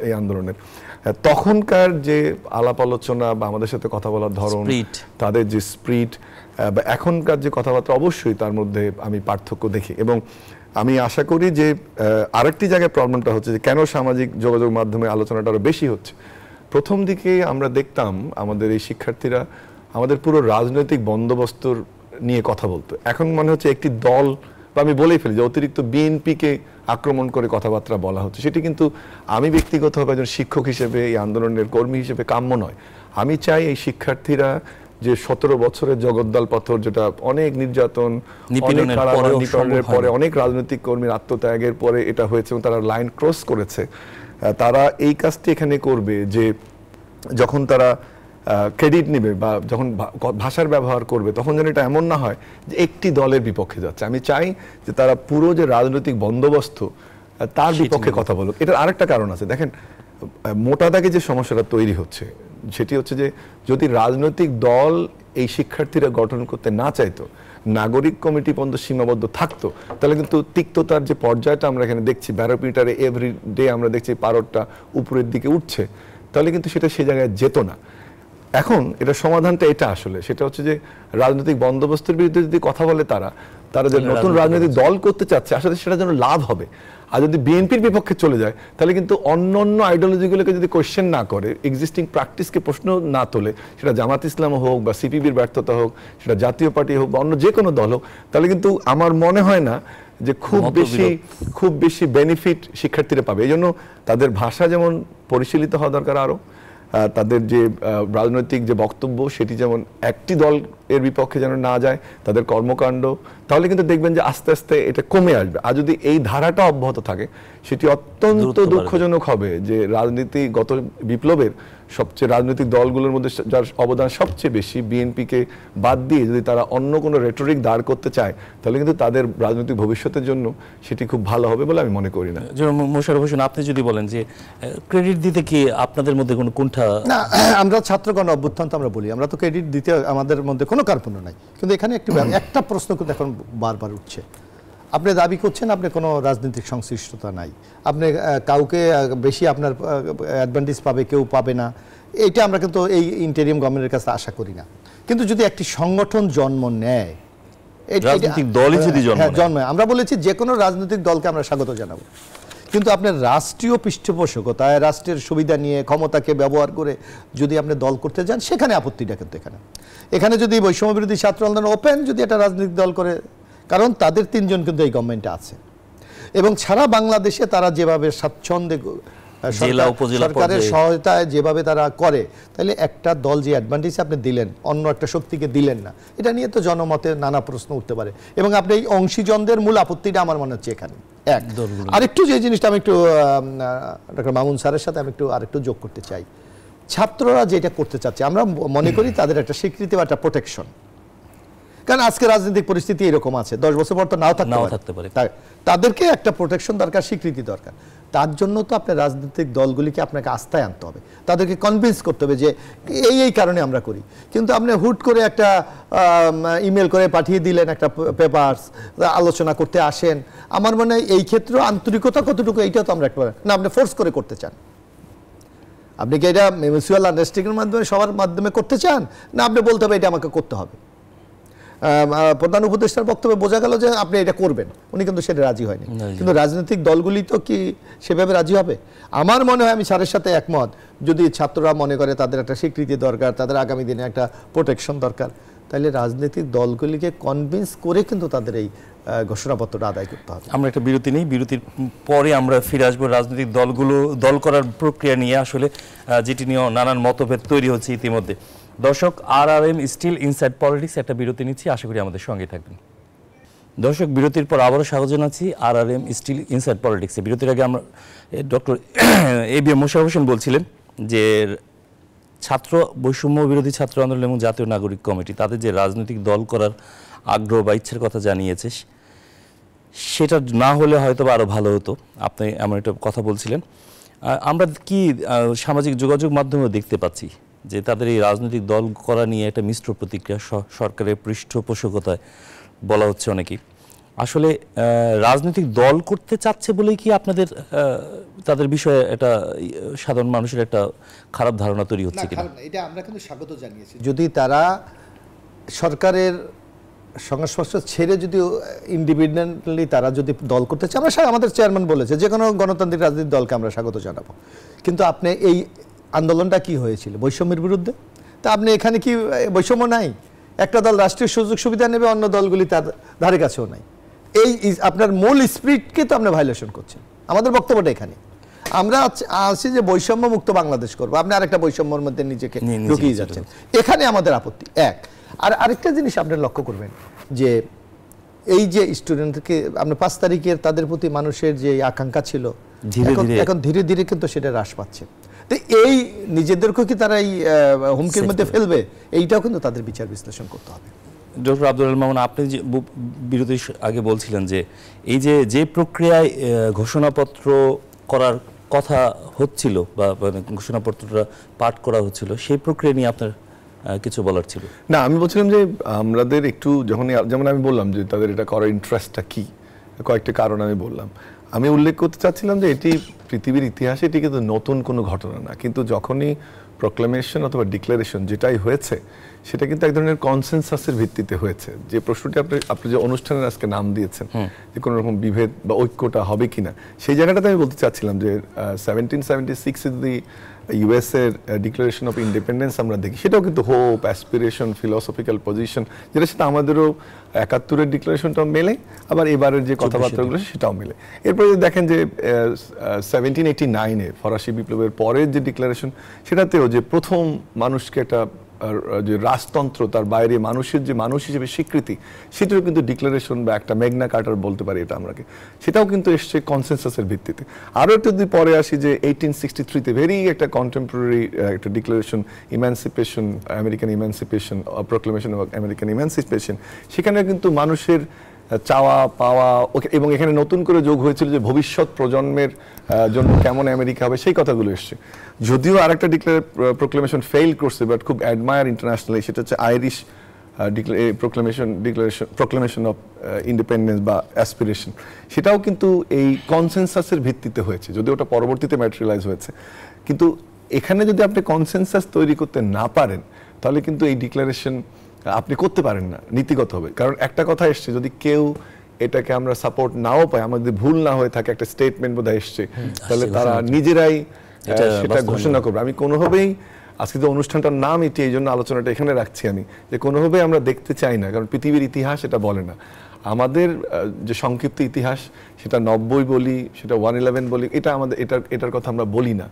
এই আন্দোলনের তখনকার যে আলাপ আলোচনা বা আমাদের সাথে কথা বলার ধরন, তাদের যে স্প্রিট বা এখনকার যে কথাবার্তা, অবশ্যই তার মধ্যে আমি পার্থক্য দেখি। এবং আমি আশা করি যে আরেকটি জায়গায় প্রবলেমটা হচ্ছে যে কেন সামাজিক যোগাযোগ মাধ্যমে আলোচনাটা আরো বেশি হচ্ছে। প্রথম দিকে আমরা দেখতাম আমাদের এই শিক্ষার্থীরা আমাদের পুরো রাজনৈতিক বন্দোবস্তর নিয়ে কথা বলতো। এখন মনে হচ্ছে একটি দল, বা আমি বলেই ফেলি যে অতিরিক্ত বিএনপিকে আক্রমণ করে কথাবার্তা বলা হচ্ছে। সেটি কিন্তু আমি ব্যক্তিগতভাবে একজন শিক্ষক হিসেবে, এই আন্দোলনের কর্মী হিসেবে কাম্য নয়। আমি চাই এই শিক্ষার্থীরা যে 17 বছরের জগদ্দল পাথর, যেটা অনেক নির্যাতন, নিপীড়নের পরে, অনেক রাজনৈতিক কর্মীর আত্মত্যাগের পরে এটা হয়েছে এবং তারা লাইন ক্রস করেছে, তারা এই কাজটি এখানে করবে যে যখন তারা ক্রেডিট নেবে বা যখন ভাষার ব্যবহার করবে, তখন যেন এটা এমন না হয় যে একটি দলের বিপক্ষে যাচ্ছে। আমি চাই যে তারা পুরো যে রাজনৈতিক বন্দোবস্ত তার বিপক্ষে কথা বলুক। এটার আরেকটা কারণ আছে, দেখেন মোটা দাগে যে সমস্যাটা তৈরি হচ্ছে সেটি হচ্ছে যে যদি রাজনৈতিক দল এই শিক্ষার্থীরা গঠন করতে না চাইতো, নাগরিক কমিটি পর্যন্ত সীমাবদ্ধ থাকতো, তাহলে কিন্তু তিক্ততার যে পর্যায়টা আমরা এখানে দেখছি, ব্যারোমিটারে এভরি ডে আমরা দেখছি পারদটা উপরের দিকে উঠছে, তাহলে কিন্তু সেটা সে জায়গায় যেত না। এখন এটা সমাধানটা এটা আসলে সেটা হচ্ছে যে রাজনৈতিক বন্দোবস্তের বিরুদ্ধে যদি কথা বলে তারা যে নতুন রাজনৈতিক দল করতে চাচ্ছে, আসলে সেটা যেন লাভ হবে। আর যদি বিএনপির বিপক্ষে চলে যায়, তাহলে কিন্তু অন্য আইডিওলজিগুলোকে যদি কোয়েশ্চেন না করে, এক্সিস্টিং প্র্যাকটিসকে প্রশ্ন না তোলে, সেটা জামাত ইসলাম হোক বা সিপিবির ব্যর্থতা হোক, সেটা জাতীয় পার্টি হোক বা অন্য যে কোনো দল হোক, তাহলে কিন্তু আমার মনে হয় না যে খুব বেশি বেনিফিট শিক্ষার্থীরা পাবে। এই জন্য তাদের ভাষা যেমন পরিশীলিত হওয়া দরকার, আরো তাদের যে রাজনৈতিক যে বক্তব্য সেটি যেমন একটি দল এর বিপক্ষে যেন না যায়, তাদের কর্মকাণ্ড, তাহলে কিন্তু দেখবেন যে আস্তে আস্তে এটা কমে আসবে। আর যদি এই ধারাটা অব্যাহত থাকে সেটি অত্যন্ত দুঃখজনক হবে যে রাজনীতিগত বিপ্লবের সবচেয়ে রাজনৈতিক দলগুলোর মধ্যে যার অবদান সবচেয়ে বেশি, বিএনপিকে বাদ দিয়ে যদি তারা অন্য কোনো রেটরিক দাঁড় করতে চায় তাহলে কিন্তু তাদের রাজনৈতিক ভবিষ্যতের জন্য সেটি খুব ভালো হবে বলে আমি মনে করি না। মোশাররফ হোসেন, আপনি যদি বলেন যে ক্রেডিট দিতে কি আপনাদের মধ্যে কোনো কোনটা? না, আমরা ছাত্রগণ অভ্যুত্থান তো আমরা বলি, আমরা তো ক্রেডিট দিতে আমাদের মধ্যে কোনো কার্পণ্য নাই, কিন্তু এখানে একটা প্রশ্ন কিন্তু এখন বারবার উঠছে। আপনি দাবি করছেন আপনি কোনো রাজনৈতিক সংশ্লিষ্টতা নাই, আপনি কাউকে বেশি আপনার অ্যাডভান্টেজ পাবে, কেউ পাবে না, এইটা আমরা কিন্তু এই ইন্টারিম গভর্নমেন্টের কাছে আশা করি না। কিন্তু যদি একটি সংগঠন জন্ম নেয়, রাজনৈতিক দলই যদি জন্মায়, আমরা বলেছি যে কোনো রাজনৈতিক দলকে আমরা স্বাগত জানাবো, কিন্তু আপনার রাষ্ট্রীয় পৃষ্ঠপোষকতায় রাষ্ট্রের সুবিধা নিয়ে ক্ষমতাকে ব্যবহার করে যদি আপনি দল করতে যান, সেখানে আপত্তিটা কিন্তু এখানে যদি বৈষম্য বিরোধী ছাত্র আন্দোলন ওপেন যদি একটা রাজনৈতিক দল করে, কারণ তাদের 3 জন কিন্তু এই গভর্নমেন্টে আছে এবং সারা বাংলাদেশে তারা যেভাবে স্বাচ্ছন্দ্যে সরকারের সহায়তায় যেভাবে তারা করে, তাহলে একটা দল যে অ্যাডভান্টেজ আপনি দিলেন অন্য একটা শক্তিকে দিলেন না, এটা নিয়ে তো জনমতে নানা প্রশ্ন উঠতে পারে। এবং আপনি এই অংশীজনদের মূল আপত্তিটা আমার মনে হচ্ছে এখানে এক। আরেকটু যে জিনিসটা আমি একটু ডক্টর মামুন স্যারের সাথে আমি আরেকটু যোগ করতে চাই, ছাত্ররা যেটা করতে চাচ্ছে আমরা মনে করি তাদের একটা স্বীকৃতি বা একটা প্রোটেকশন, কারণ আজকে রাজনৈতিক পরিস্থিতি এরকম আছে, 10 বছর পর তো নাও থাকতে পারে, তাদেরকে একটা প্রোটেকশন দরকার, স্বীকৃতি দরকার। তার জন্য তো আপনার রাজনৈতিক দলগুলিকে আপনাকে আস্থায় আনতে হবে, তাদেরকে কনভিন্স করতে হবে যে এই কারণে আমরা করি। কিন্তু আপনি হুট করে একটা ইমেল করে পাঠিয়ে দিলেন একটা পেপারস, আলোচনা করতে আসেন, আমার মনে হয় এই ক্ষেত্রে আন্তরিকতা কতটুকু এইটা তো আমরা একটা না, আপনি ফোর্স করে করতে চান, আপনি কি এটা মিউচুয়াল আন্ডারস্ট্যান্ডিংয়ের মাধ্যমে সবার মাধ্যমে করতে চান, না আপনি বলতে হবে এটা আমাকে করতে হবে। প্রধান উপদেষ্টার বক্তব্যে বোঝা গেল যে আপনি এটা করবেন, উনি কিন্তু সেটা রাজি হয়নি। কিন্তু রাজনৈতিক দলগুলি তো কি সেভাবে রাজি হবে? আমার মনে হয় আমি স্যারের সাথে একমত, যদি ছাত্ররা মনে করে তাদের একটা স্বীকৃতি দরকার, তাদের আগামী দিনে একটা প্রোটেকশন দরকার, তাহলে রাজনৈতিক দলগুলিকে কনভিন্স করে কিন্তু তাদের এই ঘোষণাপত্রটা আদায় করতে হবে। আমরা একটা বিরতি নেই, বিরতির পরে আমরা ফিরে আসবো রাজনৈতিক দলগুলো দল করার প্রক্রিয়া নিয়ে, আসলে যেটি নিয়ে নানান মতভেদ তৈরি হচ্ছে ইতিমধ্যে। দর্শক, RRM স্টিল ইনসাইড পলিটিক্স একটা বিরতি নিচ্ছি, আশা করি আমাদের সঙ্গে থাকবেন। দর্শক, বিরতির পর আবারও স্বাগত জানাচ্ছি RRM স্টিল ইনসাইড পলিটিক্সে। বিরতির আগে আমরা ডক্টর ABM মোশাররফ হোসেন বলছিলেন যে ছাত্র বৈষম্য বিরোধী ছাত্র আন্দোলন এবং জাতীয় নাগরিক কমিটি তাদের যে রাজনৈতিক দল করার আগ্রহ বা ইচ্ছার কথা জানিয়েছে, সেটা না হলে হয়তো আরও ভালো হতো, আপনি এমন একটা কথা বলছিলেন। আমরা কি সামাজিক যোগাযোগ মাধ্যমেও দেখতে পাচ্ছি যে তাদের এই রাজনৈতিক দল করা নিয়ে একটা মিশ্র প্রতিক্রিয়া সরকারের পৃষ্ঠপোষকতায় বলা হচ্ছে অনেকেই। আসলে রাজনৈতিক দল করতে চাচ্ছে বলেই কি আপনাদের তাদের বিষয়ে একটা সাধারণ মানুষের একটা খারাপ ধারণা তৈরি হচ্ছে কিনা? এটা আমরা কিন্তু স্বাগত জানিয়েছি, যদি তারা সরকারের সংস্পর্শ ছেড়ে যদি ইন্ডিপেন্ডেন্টলি তারা যদি দল করতে চায়, আমরা আমাদের চেয়ারম্যান বলেছে যে কোনো গণতান্ত্রিক রাজনৈতিক দলকে আমরা স্বাগত জানাবো। কিন্তু আপনি এই আন্দোলনটা কি হয়েছিল বৈষম্যের বিরুদ্ধে, তা আপনি এখানে কি বৈষম্য নাই? একটা দল রাষ্ট্রীয় সুযোগ সুবিধা নেবে, অন্য দলগুলি তার ধারে কাছেও নাই। এই আপনার মূল স্পিরিটকে তো আপনি ভায়োলেশন করছেন। আমাদের বক্তব্যটা এখানে, আমরা আছি যে বৈষম্য মুক্ত বাংলাদেশ করবো, আপনি আরেকটা বৈষম্যের মধ্যে নিজেকে ঢুকিয়ে যাচ্ছেন, এখানে আমাদের আপত্তি এক। আর আরেকটা জিনিস আপনি লক্ষ্য করবেন যে এই যে স্টুডেন্টকে আপনি 5 তারিখের তাদের প্রতি মানুষের যে আকাঙ্ক্ষা ছিল, এখন ধীরে ধীরে কিন্তু সেটা হ্রাস পাচ্ছে। তো এই নিজেদেরকে কি তারা এই হুমকির মধ্যে ফেলবে, এইটাও কিন্তু তাদের বিচার বিশ্লেষণ করতে হবে। ডক্টর আব্দুল মামুন, আপনি যে বিরতির আগে বলছিলেন যে এই যে প্রক্রিয়ায় ঘোষণাপত্র করার কথা হচ্ছিল বা ঘোষণাপত্রটা পাঠ করা হচ্ছিল, সেই প্রক্রিয়া নিয়ে আপনার কিছু বলার ছিল? না, আমি বলছিলাম যে আমাদের একটু যেমন আমি বললাম যে তাদের এটা করার ইন্টারেস্টটা কি, কয়েকটা কারণ আমি বললাম। আমি উল্লেখ করতে চাচ্ছিলাম যে এটি পৃথিবীর ইতিহাসে এটি কিন্তু নতুন কোনো ঘটনা না, কিন্তু যখনই প্রক্লেমেশন অথবা ডিক্লারেশন যেটাই হয়েছে সেটা কিন্তু এক ধরনের কনসেনসাসের ভিত্তিতে হয়েছে। যে প্রশ্নটি আপনি যে অনুষ্ঠানের আজকে নাম দিয়েছেন যে কোনো রকম বিভেদ বা ঐক্যটা হবে কিনা, সেই জায়গাটাতে আমি বলতে চাচ্ছিলাম যে 1776 যদি ইউএস এর ডিক্লারেশন অফ ইন্ডিপেন্ডেন্স আমরা দেখি, সেটাও কিন্তু হোপ, অ্যাসপিরেশন, ফিলসফিক্যাল পজিশন, যেটার সাথে আমাদেরও 71-এর ডিক্লারেশনটাও মেলে, আবার এবারের যে কথাবার্তাগুলো সেটাও মেলে। এরপরে দেখেন যে 1789-এ ফরাসি বিপ্লবের পরের যে ডিক্লারেশন, সেটাতেও যে প্রথম মানুষকে একটা যে রাজতন্ত্র, তার বাইরে মানুষের যে মানুষ হিসেবে স্বীকৃতি, সেটাও কিন্তু ডিক্লারেশন বা একটা মেগনা কার্টার বলতে পারি এটা আমরাকে, সেটাও কিন্তু এসছে কনসেনসাসের ভিত্তিতে। আরও একটু যদি পরে আসি যে 1863-তে ভেরি একটা কন্টেম্পোরারি একটা declaration, emancipation, American emancipation, proclamation of American emancipation, সেখানে কিন্তু মানুষের চাওয়া পাওয়া এবং এখানে নতুন করে যোগ হয়েছিল যে ভবিষ্যৎ প্রজন্মের জন্য কেমন আমেরিকা হবে সেই কথাগুলো এসছে। যদিও আরেকটা প্রোক্লেমেশন ফেইল করছে, বাট খুব অ্যাডমায়ার ইন্টারন্যাশনালি, সেটা হচ্ছে আইরিশ প্রোক্লেমেশন অফ ইন্ডিপেন্ডেন্স বা অ্যাসপিরেশন। সেটাও কিন্তু এই কনসেনসাসের ভিত্তিতে হয়েছে, যদিও ওটা পরবর্তীতে ম্যাটেরিয়ালাইজ হয়েছে। কিন্তু এখানে যদি আপনি কনসেনসাস তৈরি করতে না পারেন, তাহলে কিন্তু এই ডিক্লারেশন আপনি করতে পারেন না নীতিগতভাবে। কারণ একটা কথা এসছে, যদি কেউ এটাকে আমরা সাপোর্ট নাও পাই, আমাদের ভুল না হয়ে থাকে, একটা স্টেটমেন্ট বোধহয় এসছে, তাহলে তারা নিজেরাই সেটা ঘোষণা করবে। আমি কোনোভাবেই আজকে যে অনুষ্ঠানটার নাম এটি, এই জন্য আলোচনাটা এখানে রাখছি আমি, যে কোনোভাবেই আমরা দেখতে চাই না, কারণ পৃথিবীর ইতিহাস এটা বলে না। আমাদের যে সংক্ষিপ্ত ইতিহাস, সেটা 90 বলি, সেটা 111 বলি, এটা আমাদের এটার কথা আমরা বলি না।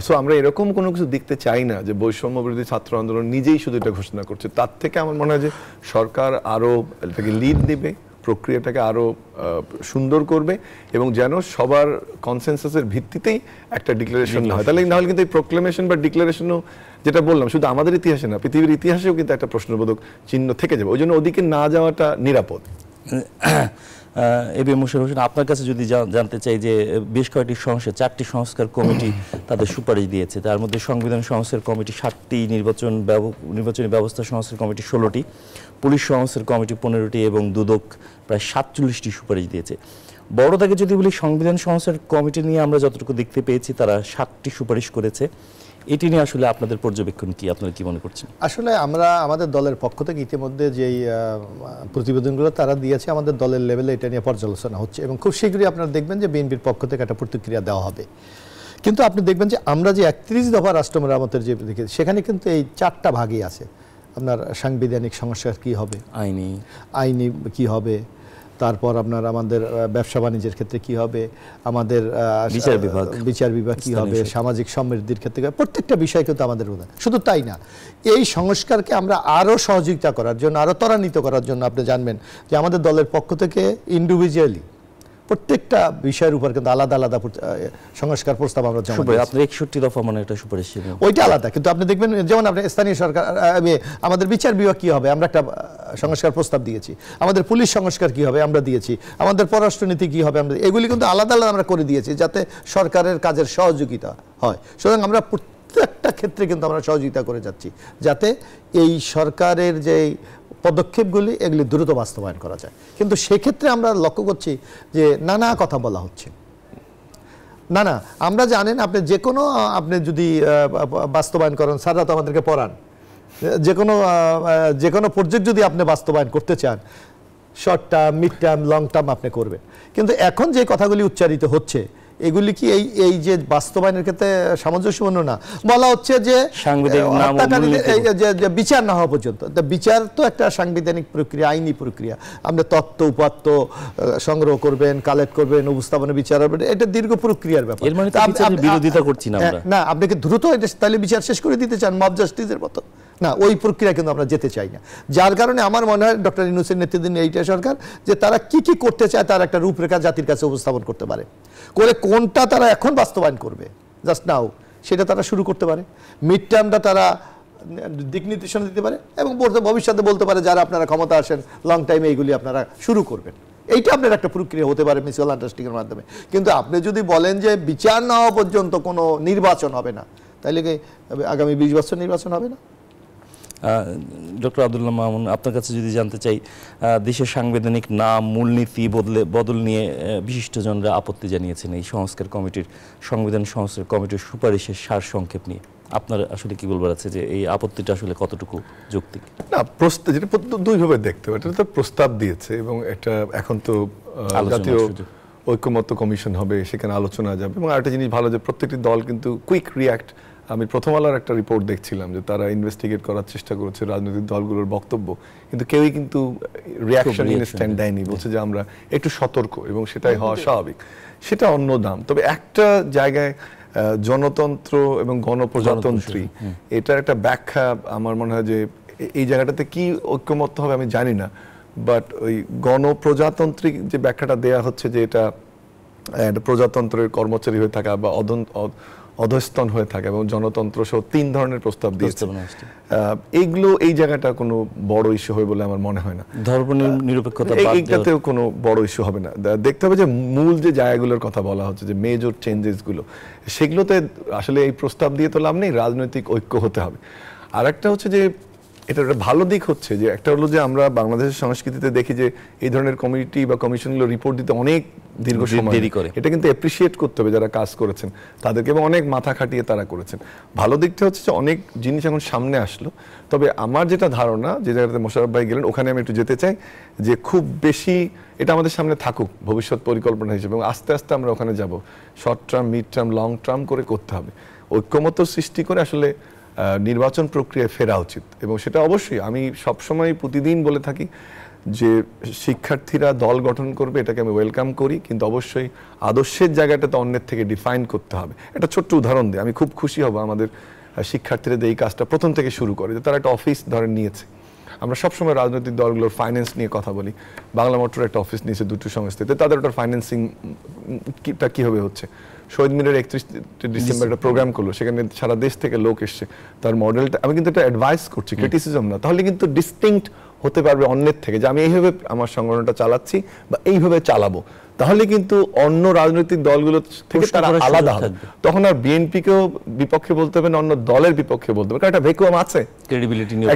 সো আমরা এরকম কোনো কিছু দেখতে চাই না যে বৈষম্য বিরোধী ছাত্র আন্দোলন নিজেই শুধু এটা ঘোষণা করছে। তার থেকে আমার মনে হয় যে সরকার আরও এটাকে লিড নেবে, প্রক্রিয়াটাকে আরও সুন্দর করবে, এবং যেন সবার কনসেনসাসের ভিত্তিতেই একটা ডিক্লারেশন হয়। তাহলে নাহলে কিন্তু এই প্রোক্লেমেশন বা ডিক্লারেশনও, যেটা বললাম, শুধু আমাদের ইতিহাসে না, পৃথিবীর ইতিহাসেও কিন্তু একটা প্রশ্নবোধক চিহ্ন থেকে যাবে। ওই জন্য ওদিকে না যাওয়াটা নিরাপদ। এবি মুশাররফ হোসেন, আপনার কাছে যদি জানতে চাই যে বেশ কয়েকটি সংস্কার, 4টি সংস্কার কমিটি তাদের সুপারিশ দিয়েছে। তার মধ্যে সংবিধান সংস্কার কমিটি 7টি, নির্বাচনী ব্যবস্থা সংস্কার কমিটি 16টি, পুলিশ সংস্কার কমিটি 15টি এবং দুদক প্রায় 47টি সুপারিশ দিয়েছে। বড় দাগে যদি বলি, সংবিধান সংস্কার কমিটি নিয়ে আমরা যতটুকু দেখতে পেয়েছি, তারা 7টি সুপারিশ করেছে। এটি নিয়ে আসলে আপনাদের পর্যবেক্ষণ কি, আপনারা কি মনে করছেন? আসলে আমরা আমাদের দলের পক্ষ থেকে ইতিমধ্যে যেই প্রতিবেদনগুলো তারা দিয়েছে, আমাদের দলের লেভেলে এটা নিয়ে পর্যালোচনা হচ্ছে, এবং খুব শীঘ্রই আপনারা দেখবেন যে বিএনপির পক্ষ থেকে একটা প্রতিক্রিয়া দেওয়া হবে। কিন্তু আপনি দেখবেন যে আমরা যে 31 দফা রাষ্ট্র মেরামতের যে দেখেছি, সেখানে কিন্তু এই 4টা ভাগই আছে। আপনার সাংবিধানিক সংস্কার কি হবে, আইনি কি হবে, তারপর আপনার আমাদের ব্যবসা বাণিজ্যের ক্ষেত্রে কি হবে, আমাদের বিচার বিভাগ কি হবে, সামাজিক সমৃদ্ধির ক্ষেত্রে প্রত্যেকটা বিষয় কিন্তু আমাদের উদাহরণ। শুধু তাই না, এই সংস্কারকে আমরা আরও সহযোগিতা করার জন্য, আরও ত্বরান্বিত করার জন্য আপনি জানবেন যে আমাদের দলের পক্ষ থেকে ইন্ডিভিজুয়ালি প্রত্যেকটা বিষয়ের উপর কিন্তু আলাদা আলাদা সংস্কার প্রস্তাব আমরা জমা দিয়েছি। আপনার 61 দফা মানে একটা সুপারিশ ছিল, ওইটা আলাদা। কিন্তু আপনি দেখবেন, যেমন আপনি স্থানীয় সরকার, আমাদের বিচার বিভাগ কি হবে, আমরা একটা সংস্কার প্রস্তাব দিয়েছি। আমাদের পুলিশ সংস্কার কি হবে আমরা দিয়েছি। আমাদের পররাষ্ট্রনীতি কি হবে আমরা, এগুলি কিন্তু আলাদা আলাদা আমরা করে দিয়েছি, যাতে সরকারের কাজের সহযোগিতা হয়। সুতরাং আমরা প্রত্যেকটা ক্ষেত্রে কিন্তু আমরা সহযোগিতা করে যাচ্ছি, যাতে এই সরকারের যে পদক্ষেপগুলি, এগুলি দ্রুত বাস্তবায়ন করা যায়। কিন্তু সেক্ষেত্রে আমরা লক্ষ্য করছি যে নানা কথা বলা হচ্ছে। না, আমরা জানেন, আপনি যে কোনো, আপনি যদি বাস্তবায়ন করেন, স্যাররা তো আমাদেরকে পড়ান, যে কোনো প্রজেক্ট যদি আপনি বাস্তবায়ন করতে চান, short term, mid term, long term আপনি করবেন। কিন্তু এখন যে কথাগুলি উচ্চারিত হচ্ছে, এগুলি কি এই যে বাস্তবায়নের ক্ষেত্রে সামঞ্জস্যপূর্ণ না? বলা হচ্ছে যে বিচার না হওয়া পর্যন্ত। বিচার তো একটা সাংবিধানিক প্রক্রিয়া, আইনি প্রক্রিয়া। আপনি তথ্য উপাত্ত সংগ্রহ করবেন, কালেক্ট করবেন, উপস্থাপনা বিচার করবেন, এটা দীর্ঘ প্রক্রিয়ার ব্যাপার। বিরোধিতা করছি না, আপনি কি দ্রুত তাহলে বিচার শেষ করে দিতে চান, মব জাস্টিসের মতো? না, ওই প্রক্রিয়া কিন্তু আমরা যেতে চাই না। যার কারণে আমার মনে হয় ডক্টর ইউনূসের নেতৃত্বাধীন এইটা সরকার, যে তারা কি কি করতে চায় তার একটা রূপরেখা জাতির কাছে উপস্থাপন করতে পারে, করে কোনটা তারা এখন বাস্তবায়ন করবে জাস্ট নাও, সেটা তারা শুরু করতে পারে। মিড টার্মটা তারা দিক নির্দেশনা দিতে পারে, এবং ভবিষ্যতে বলতে পারে যারা আপনারা ক্ষমতা আসেন লং টাইমে এইগুলি আপনারা শুরু করবেন। এইটা আপনার একটা প্রক্রিয়া হতে পারে মিউচুয়াল আন্ডারস্ট্যান্ডিং এর মাধ্যমে। কিন্তু আপনি যদি বলেন যে বিচার না হওয়া পর্যন্ত কোনো নির্বাচন হবে না, তাহলে কি আগামী 20 বছর নির্বাচন হবে না? ডক্টর আব্দুল্লাহ মামুন, আপনার কাছে যদি জানতে চাই, দেশের সাংবিধানিক নাম, মূলনীতি বদল নিয়ে বিশিষ্টজনরা আপত্তি জানিয়েছেন এই সংবিধান সংস্কার কমিটির সুপারিশের সার সংক্ষেপ নিয়ে। আপনার আসলে কি বলবার আছে যে এই আপত্তিটা আসলে কতটুকু যৌক্তিক? না, যেটা দুইভাবে দেখতে হবে। এটা তো প্রস্তাব দিয়েছে, এবং এটা এখন তো জাতীয় ঐক্যমত্য কমিশন হবে, সেখানে আলোচনা যাবে। এবং আরেকটা জিনিস ভালো যে প্রত্যেকটি দল কিন্তু কুইক রিয়াক্ট। আমি প্রথম আলোর একটা রিপোর্ট দেখছিলাম যে তারা ইনভেস্টিগেট করার চেষ্টা করেছে রাজনৈতিক দলগুলোর বক্তব্য, কিন্তু কেউই কিন্তু রিয়াকশন স্ট্যান্ড দেয়নি, বলছে যে আমরা একটু সতর্ক, এবং সেটাই হওয়া স্বাভাবিক, সেটা অন্য দাম। তবে একটা জায়গায় জনতন্ত্র এবং গণপ্রজাতন্ত্রী, এটার একটা ব্যাখ্যা আমার মনে হয় যে এই জায়গাটাতে কি ঐক্যমত্য হবে আমি জানি না, বাট ওই গণপ্রজাতান্ত্রিক যে ব্যাখ্যাটা দেয়া হচ্ছে যে এটা একটা প্রজাতন্ত্রের কর্মচারী হয়ে থাকা বা অধস্তন হয়ে থাকে এবং জনতন্ত্র সহ 3 ধরনের প্রস্তাব দিয়েছে। এইগুলো এই জায়গাটা কোনো বড় ইস্যু হবে বলে আমার মনে হয় না। ধর্মনিরপেক্ষতা এইটাতেও কোনো বড় ইস্যু হবে না। দেখতে হবে যে মূল যে জায়গাগুলোর কথা বলা হচ্ছে, যে মেজর চেঞ্জেস গুলো, সেগুলোতে আসলে এই প্রস্তাব দিয়ে তো লাভ নেই, রাজনৈতিক ঐক্য হতে হবে। আর একটা হচ্ছে যে এটা একটা ভালো দিক হচ্ছে যে একটা হলো যে আমরা বাংলাদেশের সংস্কৃতিতে দেখি যে এই ধরনের কমিটি বা কমিশনগুলো রিপোর্ট দিতে অনেক দীর্ঘ সময় দেরি করে। এটা কিন্তু অ্যাপ্রিসিয়েট করতে হবে যারা কাজ করেছেন তাদেরকে, এবং অনেক মাথা খাটিয়ে তারা করেছেন। ভালো দিকটা হচ্ছে যে অনেক জিনিস এখন সামনে আসলো। তবে আমার যেটা ধারণা, যে জায়গাতে মোশাররফ ভাই গেলেন ওখানে আমি একটু যেতে চাই, যে খুব বেশি এটা আমাদের সামনে থাকুক ভবিষ্যৎ পরিকল্পনা হিসেবে, এবং আস্তে আস্তে আমরা ওখানে যাব। Short term, mid term, long term করে করতে হবে। ঐক্যমত্য সৃষ্টি করে আসলে নির্বাচন প্রক্রিয়ায় ফেরা উচিত। এবং সেটা অবশ্যই আমি সবসময় প্রতিদিন বলে থাকি যে শিক্ষার্থীরা দল গঠন করবে, এটাকে আমি ওয়েলকাম করি, কিন্তু অবশ্যই আদর্শের জায়গাটা তো অন্যের থেকে ডিফাইন করতে হবে। একটা ছোট্ট উদাহরণ দিই, আমি খুব খুশি হব আমাদের শিক্ষার্থীরা এই কাজটা প্রথম থেকে শুরু করে, যে তারা একটা অফিস ধরে নিয়েছে। আমরা সবসময় রাজনৈতিক দলগুলোর ফাইন্যান্স নিয়ে কথা বলি, বাংলা মোটর একটা অফিস নিয়েছে দুটো সংস্থাতে, তাদের ওটার ফাইন্যান্সিংটা কীভাবে হচ্ছে। শহীদ মিনারের 31 ডিসেম্বর একটা প্রোগ্রাম করলো, সেখানে সারা দেশ থেকে লোক এসছে, তার মডেলটা আমি কিন্তু এটা অ্যাডভাইস করছি, ক্রিটিসিজম না, তাহলে কিন্তু ডিস্টিংক্ট হতে পারবে অন্যের থেকে, যে আমি এইভাবে আমার সংগঠনটা চালাচ্ছি বা এইভাবে চালাবো, তাহলে কিন্তু অন্য রাজনৈতিক দলগুলো থেকে তারা আলাদা হবে। তখন আর বিএনপিকেও বিপক্ষে বলতে হবে না, অন্য দলের বিপক্ষে বলতে হবে, কারণ একটা ভ্যাকুয়াম আছে, ক্রেডিবিলিটি নিয়ে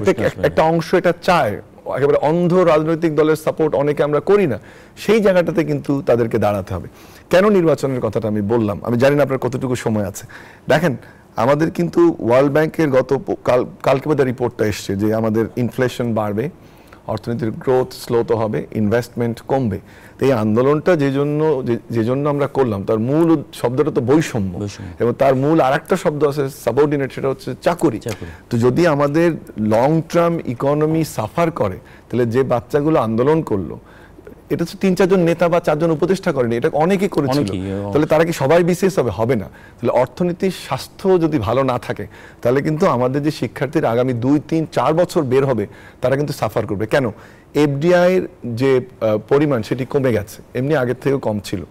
একটা অংশ এটা চায়। একেবারে অন্ধ রাজনৈতিক দলের সাপোর্ট অনেকে আমরা করি না, সেই জায়গাটাতে কিন্তু তাদেরকে দাঁড়াতে হবে। কেন নির্বাচনের কথাটা আমি বললাম, আমি জানি না আপনার কতটুকু সময় আছে। দেখেন, আমাদের কিন্তু ওয়ার্ল্ড ব্যাংকের কালকে বোধহয় রিপোর্টটা এসছে যে আমাদের ইনফ্লেশন বাড়বে, অর্থনীতির গ্রোথ স্লোতে হবে, ইনভেস্টমেন্ট কমবে। তো এই আন্দোলনটা যে জন্য আমরা করলাম, তার মূল শব্দটা তো বৈষম্য, এবং তার মূল আরেকটা শব্দ আছে সাবঅর্ডিনেট, সেটা হচ্ছে চাকুরি। তো যদি আমাদের লং টার্ম ইকোনমি সাফার করে, তাহলে যে বাচ্চাগুলো আন্দোলন করলো, এটা তো 3-4 জন নেতা বা 4 জন উপদেষ্টা করেনি, এটা অনেকেই করেছিল, তাহলে তারা কি সবাই বিশেষ হবে না? তাহলে অর্থনীতির স্বাস্থ্য যদি ভালো না থাকে, তাহলে কিন্তু আমাদের যে শিক্ষার্থীরা আগামী 2-3-4 বছর বের হবে, তারা কিন্তু সাফার করবে। কেন? এফডিআই এর যে পরিমাণ সেটি কমে গেছে, এমনি আগের থেকেও কম ছিল।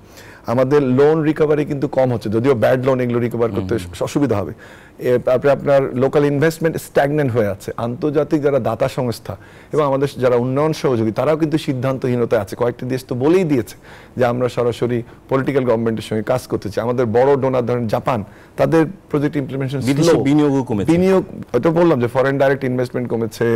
আমাদের লোন রিকভারি কিন্তু কম হচ্ছে, যদিও ব্যাড লোন এগুলো রিকভার করতে অসুবিধা হবে। তারপরে আপনার লোকাল ইনভেস্টমেন্ট স্ট্যাগনেন্ট হয়ে আছে। আন্তর্জাতিক যারা দাতা সংস্থা এবং আমাদের যারা উন্নয়ন সহযোগী, তারাও কিন্তু সিদ্ধান্তহীনতায় আছে। কয়েকটি দেশ তো বলেই দিয়েছে যে আমরা সরাসরি পলিটিক্যাল গভর্নমেন্টের সঙ্গে কাজ করতে চাই। আমাদের বড় ডোনার ধরেন জাপান, তাদের প্রজেক্ট ইমপ্লিমেন্টেশন বিনিয়োগও কমেছে। বিনিয়োগ হয়তো বললাম যে ফরেন ডাইরেক্ট ইনভেস্টমেন্ট কমেছে,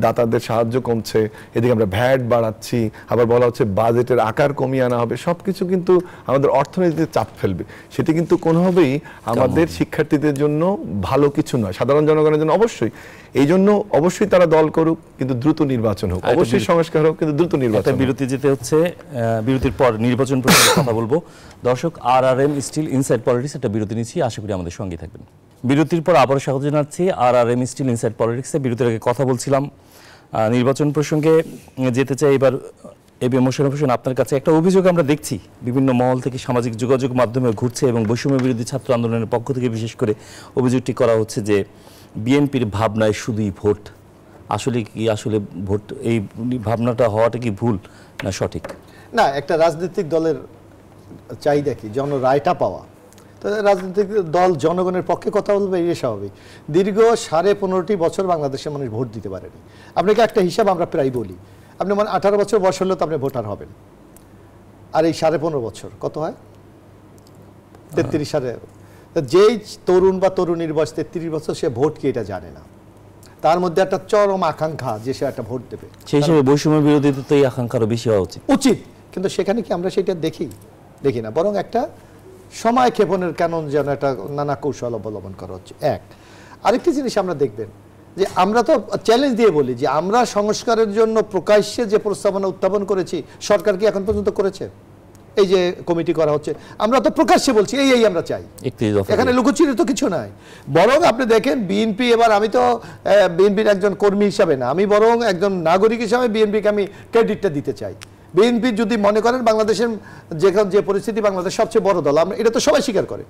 দাতাদের সাহায্য কমছে, এদিকে আমরা ভ্যাট বাড়াচ্ছি, আবার বলা হচ্ছে বাজেটের আকার কমিয়ে আনা হবে। সবকিছু কিন্তু আমাদের অর্থনীতিতে চাপ ফেলবে, সেটি কিন্তু কোনোভাবেই আমাদের শিক্ষার্থীদের জন্য ভালো কিছু নয়, সাধারণ জনগণের জন্য অবশ্যই। এই জন্য অবশ্যই তারা দল করুক, কিন্তু দ্রুত নির্বাচন হোক, অবশ্যই সংস্কার হোক, কিন্তু দ্রুত নির্বাচন। বিরতি যেতে হচ্ছে, বিরতির পর নির্বাচন প্রসঙ্গে কথা বলবো। দর্শক, RRM স্টিল ইনসাইড পলিটিক্স একটা বিরতি নিচ্ছি, আশা করি আমাদের সঙ্গে থাকবেন। বিরতির পর আবারও স্বাগত জানাচ্ছি RRM স্টিল ইনসাইড পলিটিক্সে। বিরতির আগে কথা বলছিলাম নির্বাচন প্রসঙ্গে, যেতে চাই এবার এবিএম মোশাররফ হোসেন, আপনার কাছে একটা অভিযোগ আমরা দেখছি বিভিন্ন মহল থেকে সামাজিক যোগাযোগ মাধ্যমে ঘুরছে, এবং বৈষম্য বিরোধী ছাত্র আন্দোলনের পক্ষ থেকে বিশেষ করে অভিযোগটি করা হচ্ছে যে বিএনপির ভাবনায় শুধুই ভোট। আসলে কি ভোট, এই ভাবনাটা হওয়াটা কি ভুল না সঠিক? না, একটা রাজনৈতিক দলের চাহিদা কি রায়টা পাওয়া। তো রাজনৈতিক দল জনগণের পক্ষে কথা বলবে, এই স্বাভাবিক। দীর্ঘ 15.5 বছর বাংলাদেশের মানুষ ভোট দিতে পারেনি। আপনাকে একটা হিসাব আমরা প্রায় বলি, আপনি 18 বছর বয়স হলে তো আপনি ভোটার হবেন, আর এই 15.5 বছর কত হয়? 33 সালে যেই তরুণ বা তরুণীর বয়স 33 বছর, সে ভোট কি এটা জানে না। তার মধ্যে একটা চরম আকাঙ্ক্ষা যে সে একটা ভোট দেবে, সেই হিসেবে বৈষম্য বিরোধীতে তো এই আকাঙ্ক্ষা আরো বেশি হওয়া উচিত। কিন্তু সেখানে কি আমরা সেটা দেখি না, বরং একটা সময় ক্ষেপণের কেমন যেন একটা নানা কৌশল অবলম্বন করা হচ্ছে। আরেকটি জিনিস আমরা দেখবেন যে আমরা তো চ্যালেঞ্জ দিয়ে বলি যে আমরা সংস্কারের জন্য প্রকাশ্যে যে প্রস্তাবনা উত্থাপন করেছি, সরকার কি এখন পর্যন্ত করেছে? এই যে কমিটি করা হচ্ছে, আমরা তো প্রকাশ্যে বলছি এই আমরা চাই, এখানে লুকোচুরি তো কিছু নাই। বরং আপনি দেখেন বিএনপি, এবার আমি তো বিএনপির একজন কর্মী হিসাবে না, আমি বরং একজন নাগরিক হিসাবে বিএনপিকে আমি ক্রেডিটটা দিতে চাই। বিএনপি যদি মনে করেন বাংলাদেশের যে পরিস্থিতি, বাংলাদেশ সবচেয়ে বড় দল, আমরা এটা তো সবাই স্বীকার করে,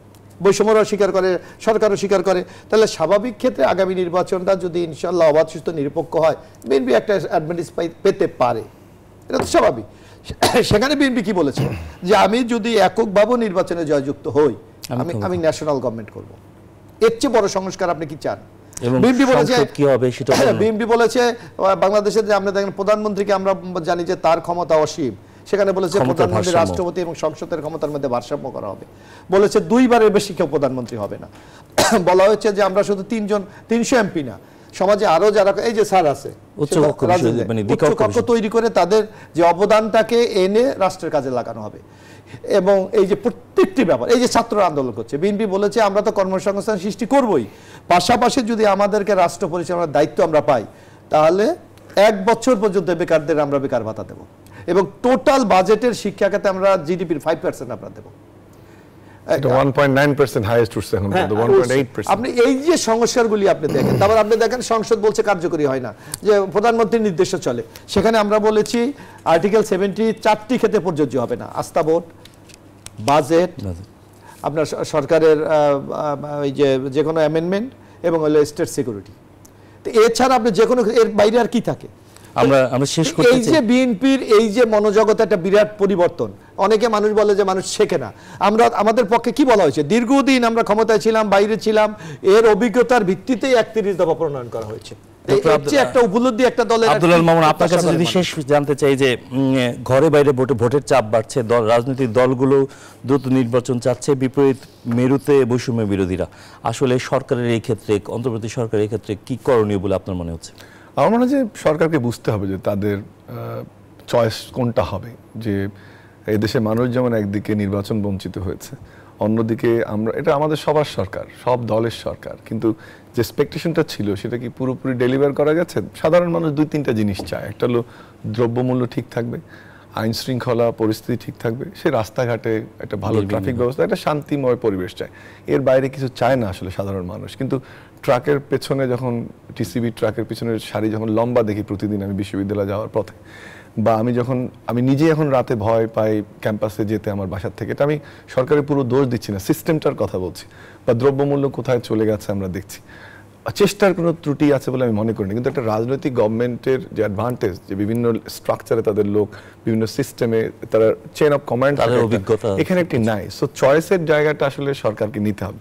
বৈষম্যরাও স্বীকার করে, সরকারও স্বীকার করে, তাহলে স্বাভাবিক ক্ষেত্রে আগামী নির্বাচনটা যদি ইনশাআল্লাহ অবাধ সুষ্ঠু নিরপেক্ষ হয়, বিএনপি একটা অ্যাডভান্টেজ পেতে পারে, এটা তো স্বাভাবিক। সেখানে বিএনপি কি বলেছে যে আমি যদি এককভাবে নির্বাচনে জয়যুক্ত হই, আমি ন্যাশনাল গভর্নমেন্ট করব। এর চেয়ে বড় সংস্কার আপনি কি চান? বিএনপি বলেছে কি হবে সেটা বিএনপি বলেছে বাংলাদেশের যে আমরা দেখেন প্রধানমন্ত্রীকে আমরা জানি যে তার ক্ষমতা অসীম, সেখানে বলেছে প্রধানমন্ত্রী, রাষ্ট্রপতি এবং সংসদের ক্ষমতার মধ্যে ভারসাম্য করা হবে। বলেছে 2বারের বেশি কেউ প্রধানমন্ত্রী হবে না। বলা হয়েছে যে আমরা শুধু 300 এমপি না, সমাজে আরো যারা এই যে স্যার আছে উচ্চ কক্ষ তৈরি করে তাদের যে অবদানটাকে এনে রাষ্ট্রের কাজে লাগানো হবে। এবং এই যে প্রত্যেকটি ব্যাপার, এই যে ছাত্র আন্দোলন করছে, বিএনপি বলেছে আমরা তো কর্মসংস্থান সৃষ্টি করবই, পাশাপাশি যদি আমাদেরকে রাষ্ট্র পরিচালনার দায়িত্ব আমরা পাই, তাহলে 1 বছর পর্যন্ত বেকারদের আমরা বেকার ভাতা দেব, এবং টোটাল বাজেটের শিক্ষা খাতে আমরা জিডিপির 5% আমরা দেব। 1.9% হাইয়েস্ট উঠছে এখন, 1.8%। আপনি এই যে সংস্কারগুলি আপনি দেখেন, তারপর আপনি দেখেন সংসদ বলছে কার্যকরী হয় না, যে প্রধানমন্ত্রীর নির্দেশে চলে। সেখানে আমরা বলেছি আর্টিকেল 70 4টি ক্ষেত্রে প্রযোজ্য হবে না: আস্থা ভোট, বাজেট, আপনার সরকারের ওই যে কোনো অ্যামেন্ডমেন্ট, এবং হলো স্টেট সিকিউরিটি। তো এছাড়া আপনি যে কোনো, এর বাইরে আর কি থাকে? আমরা শেষ করতে এই যে বিএনপির এই যে মনোজগতে একটা বিরাট পরিবর্তন, অনেকে মানুষ বলে যে মানুষ শেখে না। আমাদের পক্ষে কি বলা হয়েছে, দীর্ঘদিন আমরা ক্ষমতায় ছিলাম, বাইরে ছিলাম, এর অভিজ্ঞতার ভিত্তিতেই 31 দফা প্রণয়ন করা হয়েছে। একটা উপলব্ধি একটা দলের। আব্দুল আল মামুন, আপনার কাছে যদি শেষ জানতে চাই যে ঘরে বাইরে ভোটের চাপ বাড়ছে, রাজনৈতিক দলগুলো দ্রুত নির্বাচন চাচ্ছে, বিপরীত মেরুতে বৈষম্য বিরোধীরা, আসলে সরকারের এই ক্ষেত্রে, অন্তর্বর্তী সরকারের এই ক্ষেত্রে কি করণীয় বলে আপনার মনে হচ্ছে? আমার মনে হয় যে সরকারকে বুঝতে হবে যে তাদের চয়েস কোনটা হবে। যে এই দেশের মানুষ যেমন একদিকে নির্বাচন বঞ্চিত হয়েছে, অন্যদিকে আমরা, এটা আমাদের সবার সরকার, সব দলের সরকার, কিন্তু যে এক্সপেকটেশনটা ছিল সেটা কি পুরোপুরি ডেলিভার করা গেছে? সাধারণ মানুষ 2-3টা জিনিস চায়। একটা হলো দ্রব্যমূল্য ঠিক থাকবে, আইন শৃঙ্খলা পরিস্থিতি ঠিক থাকবে, সে রাস্তাঘাটে একটা ভালো ট্রাফিক ব্যবস্থা, একটা শান্তিময় পরিবেশ চায়। এর বাইরে কিছু চায় না আসলে সাধারণ মানুষ। কিন্তু ট্রাকের পেছনে যখন, টিসিবি ট্রাকের পেছনের সারি যখন লম্বা দেখি প্রতিদিন আমি বিশ্ববিদ্যালয়ে যাওয়ার পথে, বা আমি নিজে এখন রাতে ভয় পাই ক্যাম্পাসে যেতে আমার বাসার থেকে, এটা আমি সরকারের পুরো দোষ দিচ্ছি না, সিস্টেমটার কথা বলছি। বা দ্রব্যমূল্য কোথায় চলে গেছে আমরা দেখছি, চেষ্টার কোনো ত্রুটি আছে বলে আমি মনে করি না। কিন্তু একটা রাজনৈতিক গভর্নমেন্টের যে অ্যাডভান্টেজ, যে বিভিন্ন স্ট্রাকচারে তাদের লোক, বিভিন্ন সিস্টেমে তারা চেইন অফ কমান্ড, এখানে একটি নাই। সো চয়েসের জায়গাটা আসলে সরকারকে নিতে হবে।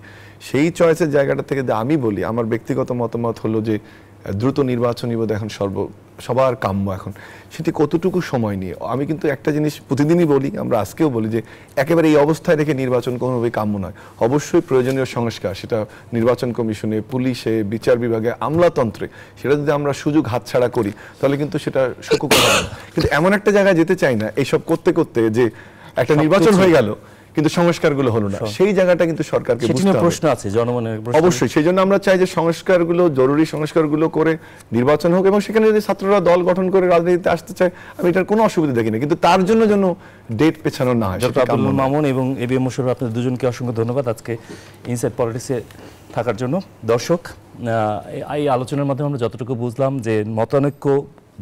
সেই চয়েসের জায়গাটা থেকে আমি বলি, আমার ব্যক্তিগত মতামত হলো যে দ্রুত নির্বাচনী বোধ এখন সবার কাম্য। এখন সেটি কতটুকু সময় নিয়ে, আমি কিন্তু একটা জিনিস প্রতিদিনই বলি, আমরা আজকেও বলি যে একেবারে এই অবস্থায় রেখে নির্বাচন কোনোভাবেই কাম্য নয়। অবশ্যই প্রয়োজনীয় সংস্কার, সেটা নির্বাচন কমিশনে, পুলিশে, বিচার বিভাগে, আমলাতন্ত্রে, সেটা যদি আমরা সুযোগ হাতছাড়া করি তাহলে কিন্তু সেটা সুখকর হবে না। কিন্তু এমন একটা জায়গায় যেতে চাই না এইসব করতে করতে যে একটা নির্বাচন হয়ে গেল কিন্তু সংস্কারগুলো হলো না, সেই জায়গাটা কিন্তু সরকারকে বুঝতে হবে। প্রশ্ন আছে জনমনের, অবশ্যই। সেই জন্য আমরা চাই যে সংস্কারগুলো, জরুরি সংস্কারগুলো করে নির্বাচন হোক, এবং সেখানে যদি ছাত্ররা দল গঠন করে রাজনীতিতে আসতে চায়, আমি এটার কোনো অসুবিধা দেখি না, কিন্তু তার জন্য যেন ডেট পেছানো না হয়। ডক্টর আব্দুল মামুন এবং এবিএম মোশাররফ, আপনাদের দুজনকে অসংখ্য ধন্যবাদ আজকে ইনসাইড পলিটিক্সে থাকার জন্য। দর্শক, এই আলোচনার মাধ্যমে আমরা যতটুকু বুঝলাম যে মতানৈক্য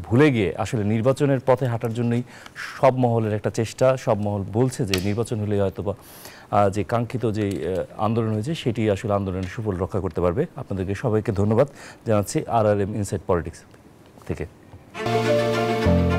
ভুলে গিয়ে আসলে নির্বাচনের পথে হাঁটার জন্যই সব মহলের একটা চেষ্টা। সব মহল বলছে যে নির্বাচন হলে হয়তোবা যে কাঙ্ক্ষিত যে আন্দোলন হয়েছে সেটি আসলে আন্দোলনের সুফল রক্ষা করতে পারবে। আপনাদেরকে সবাইকে ধন্যবাদ জানাচ্ছি RRM ইনসাইড পলিটিক্স থেকে।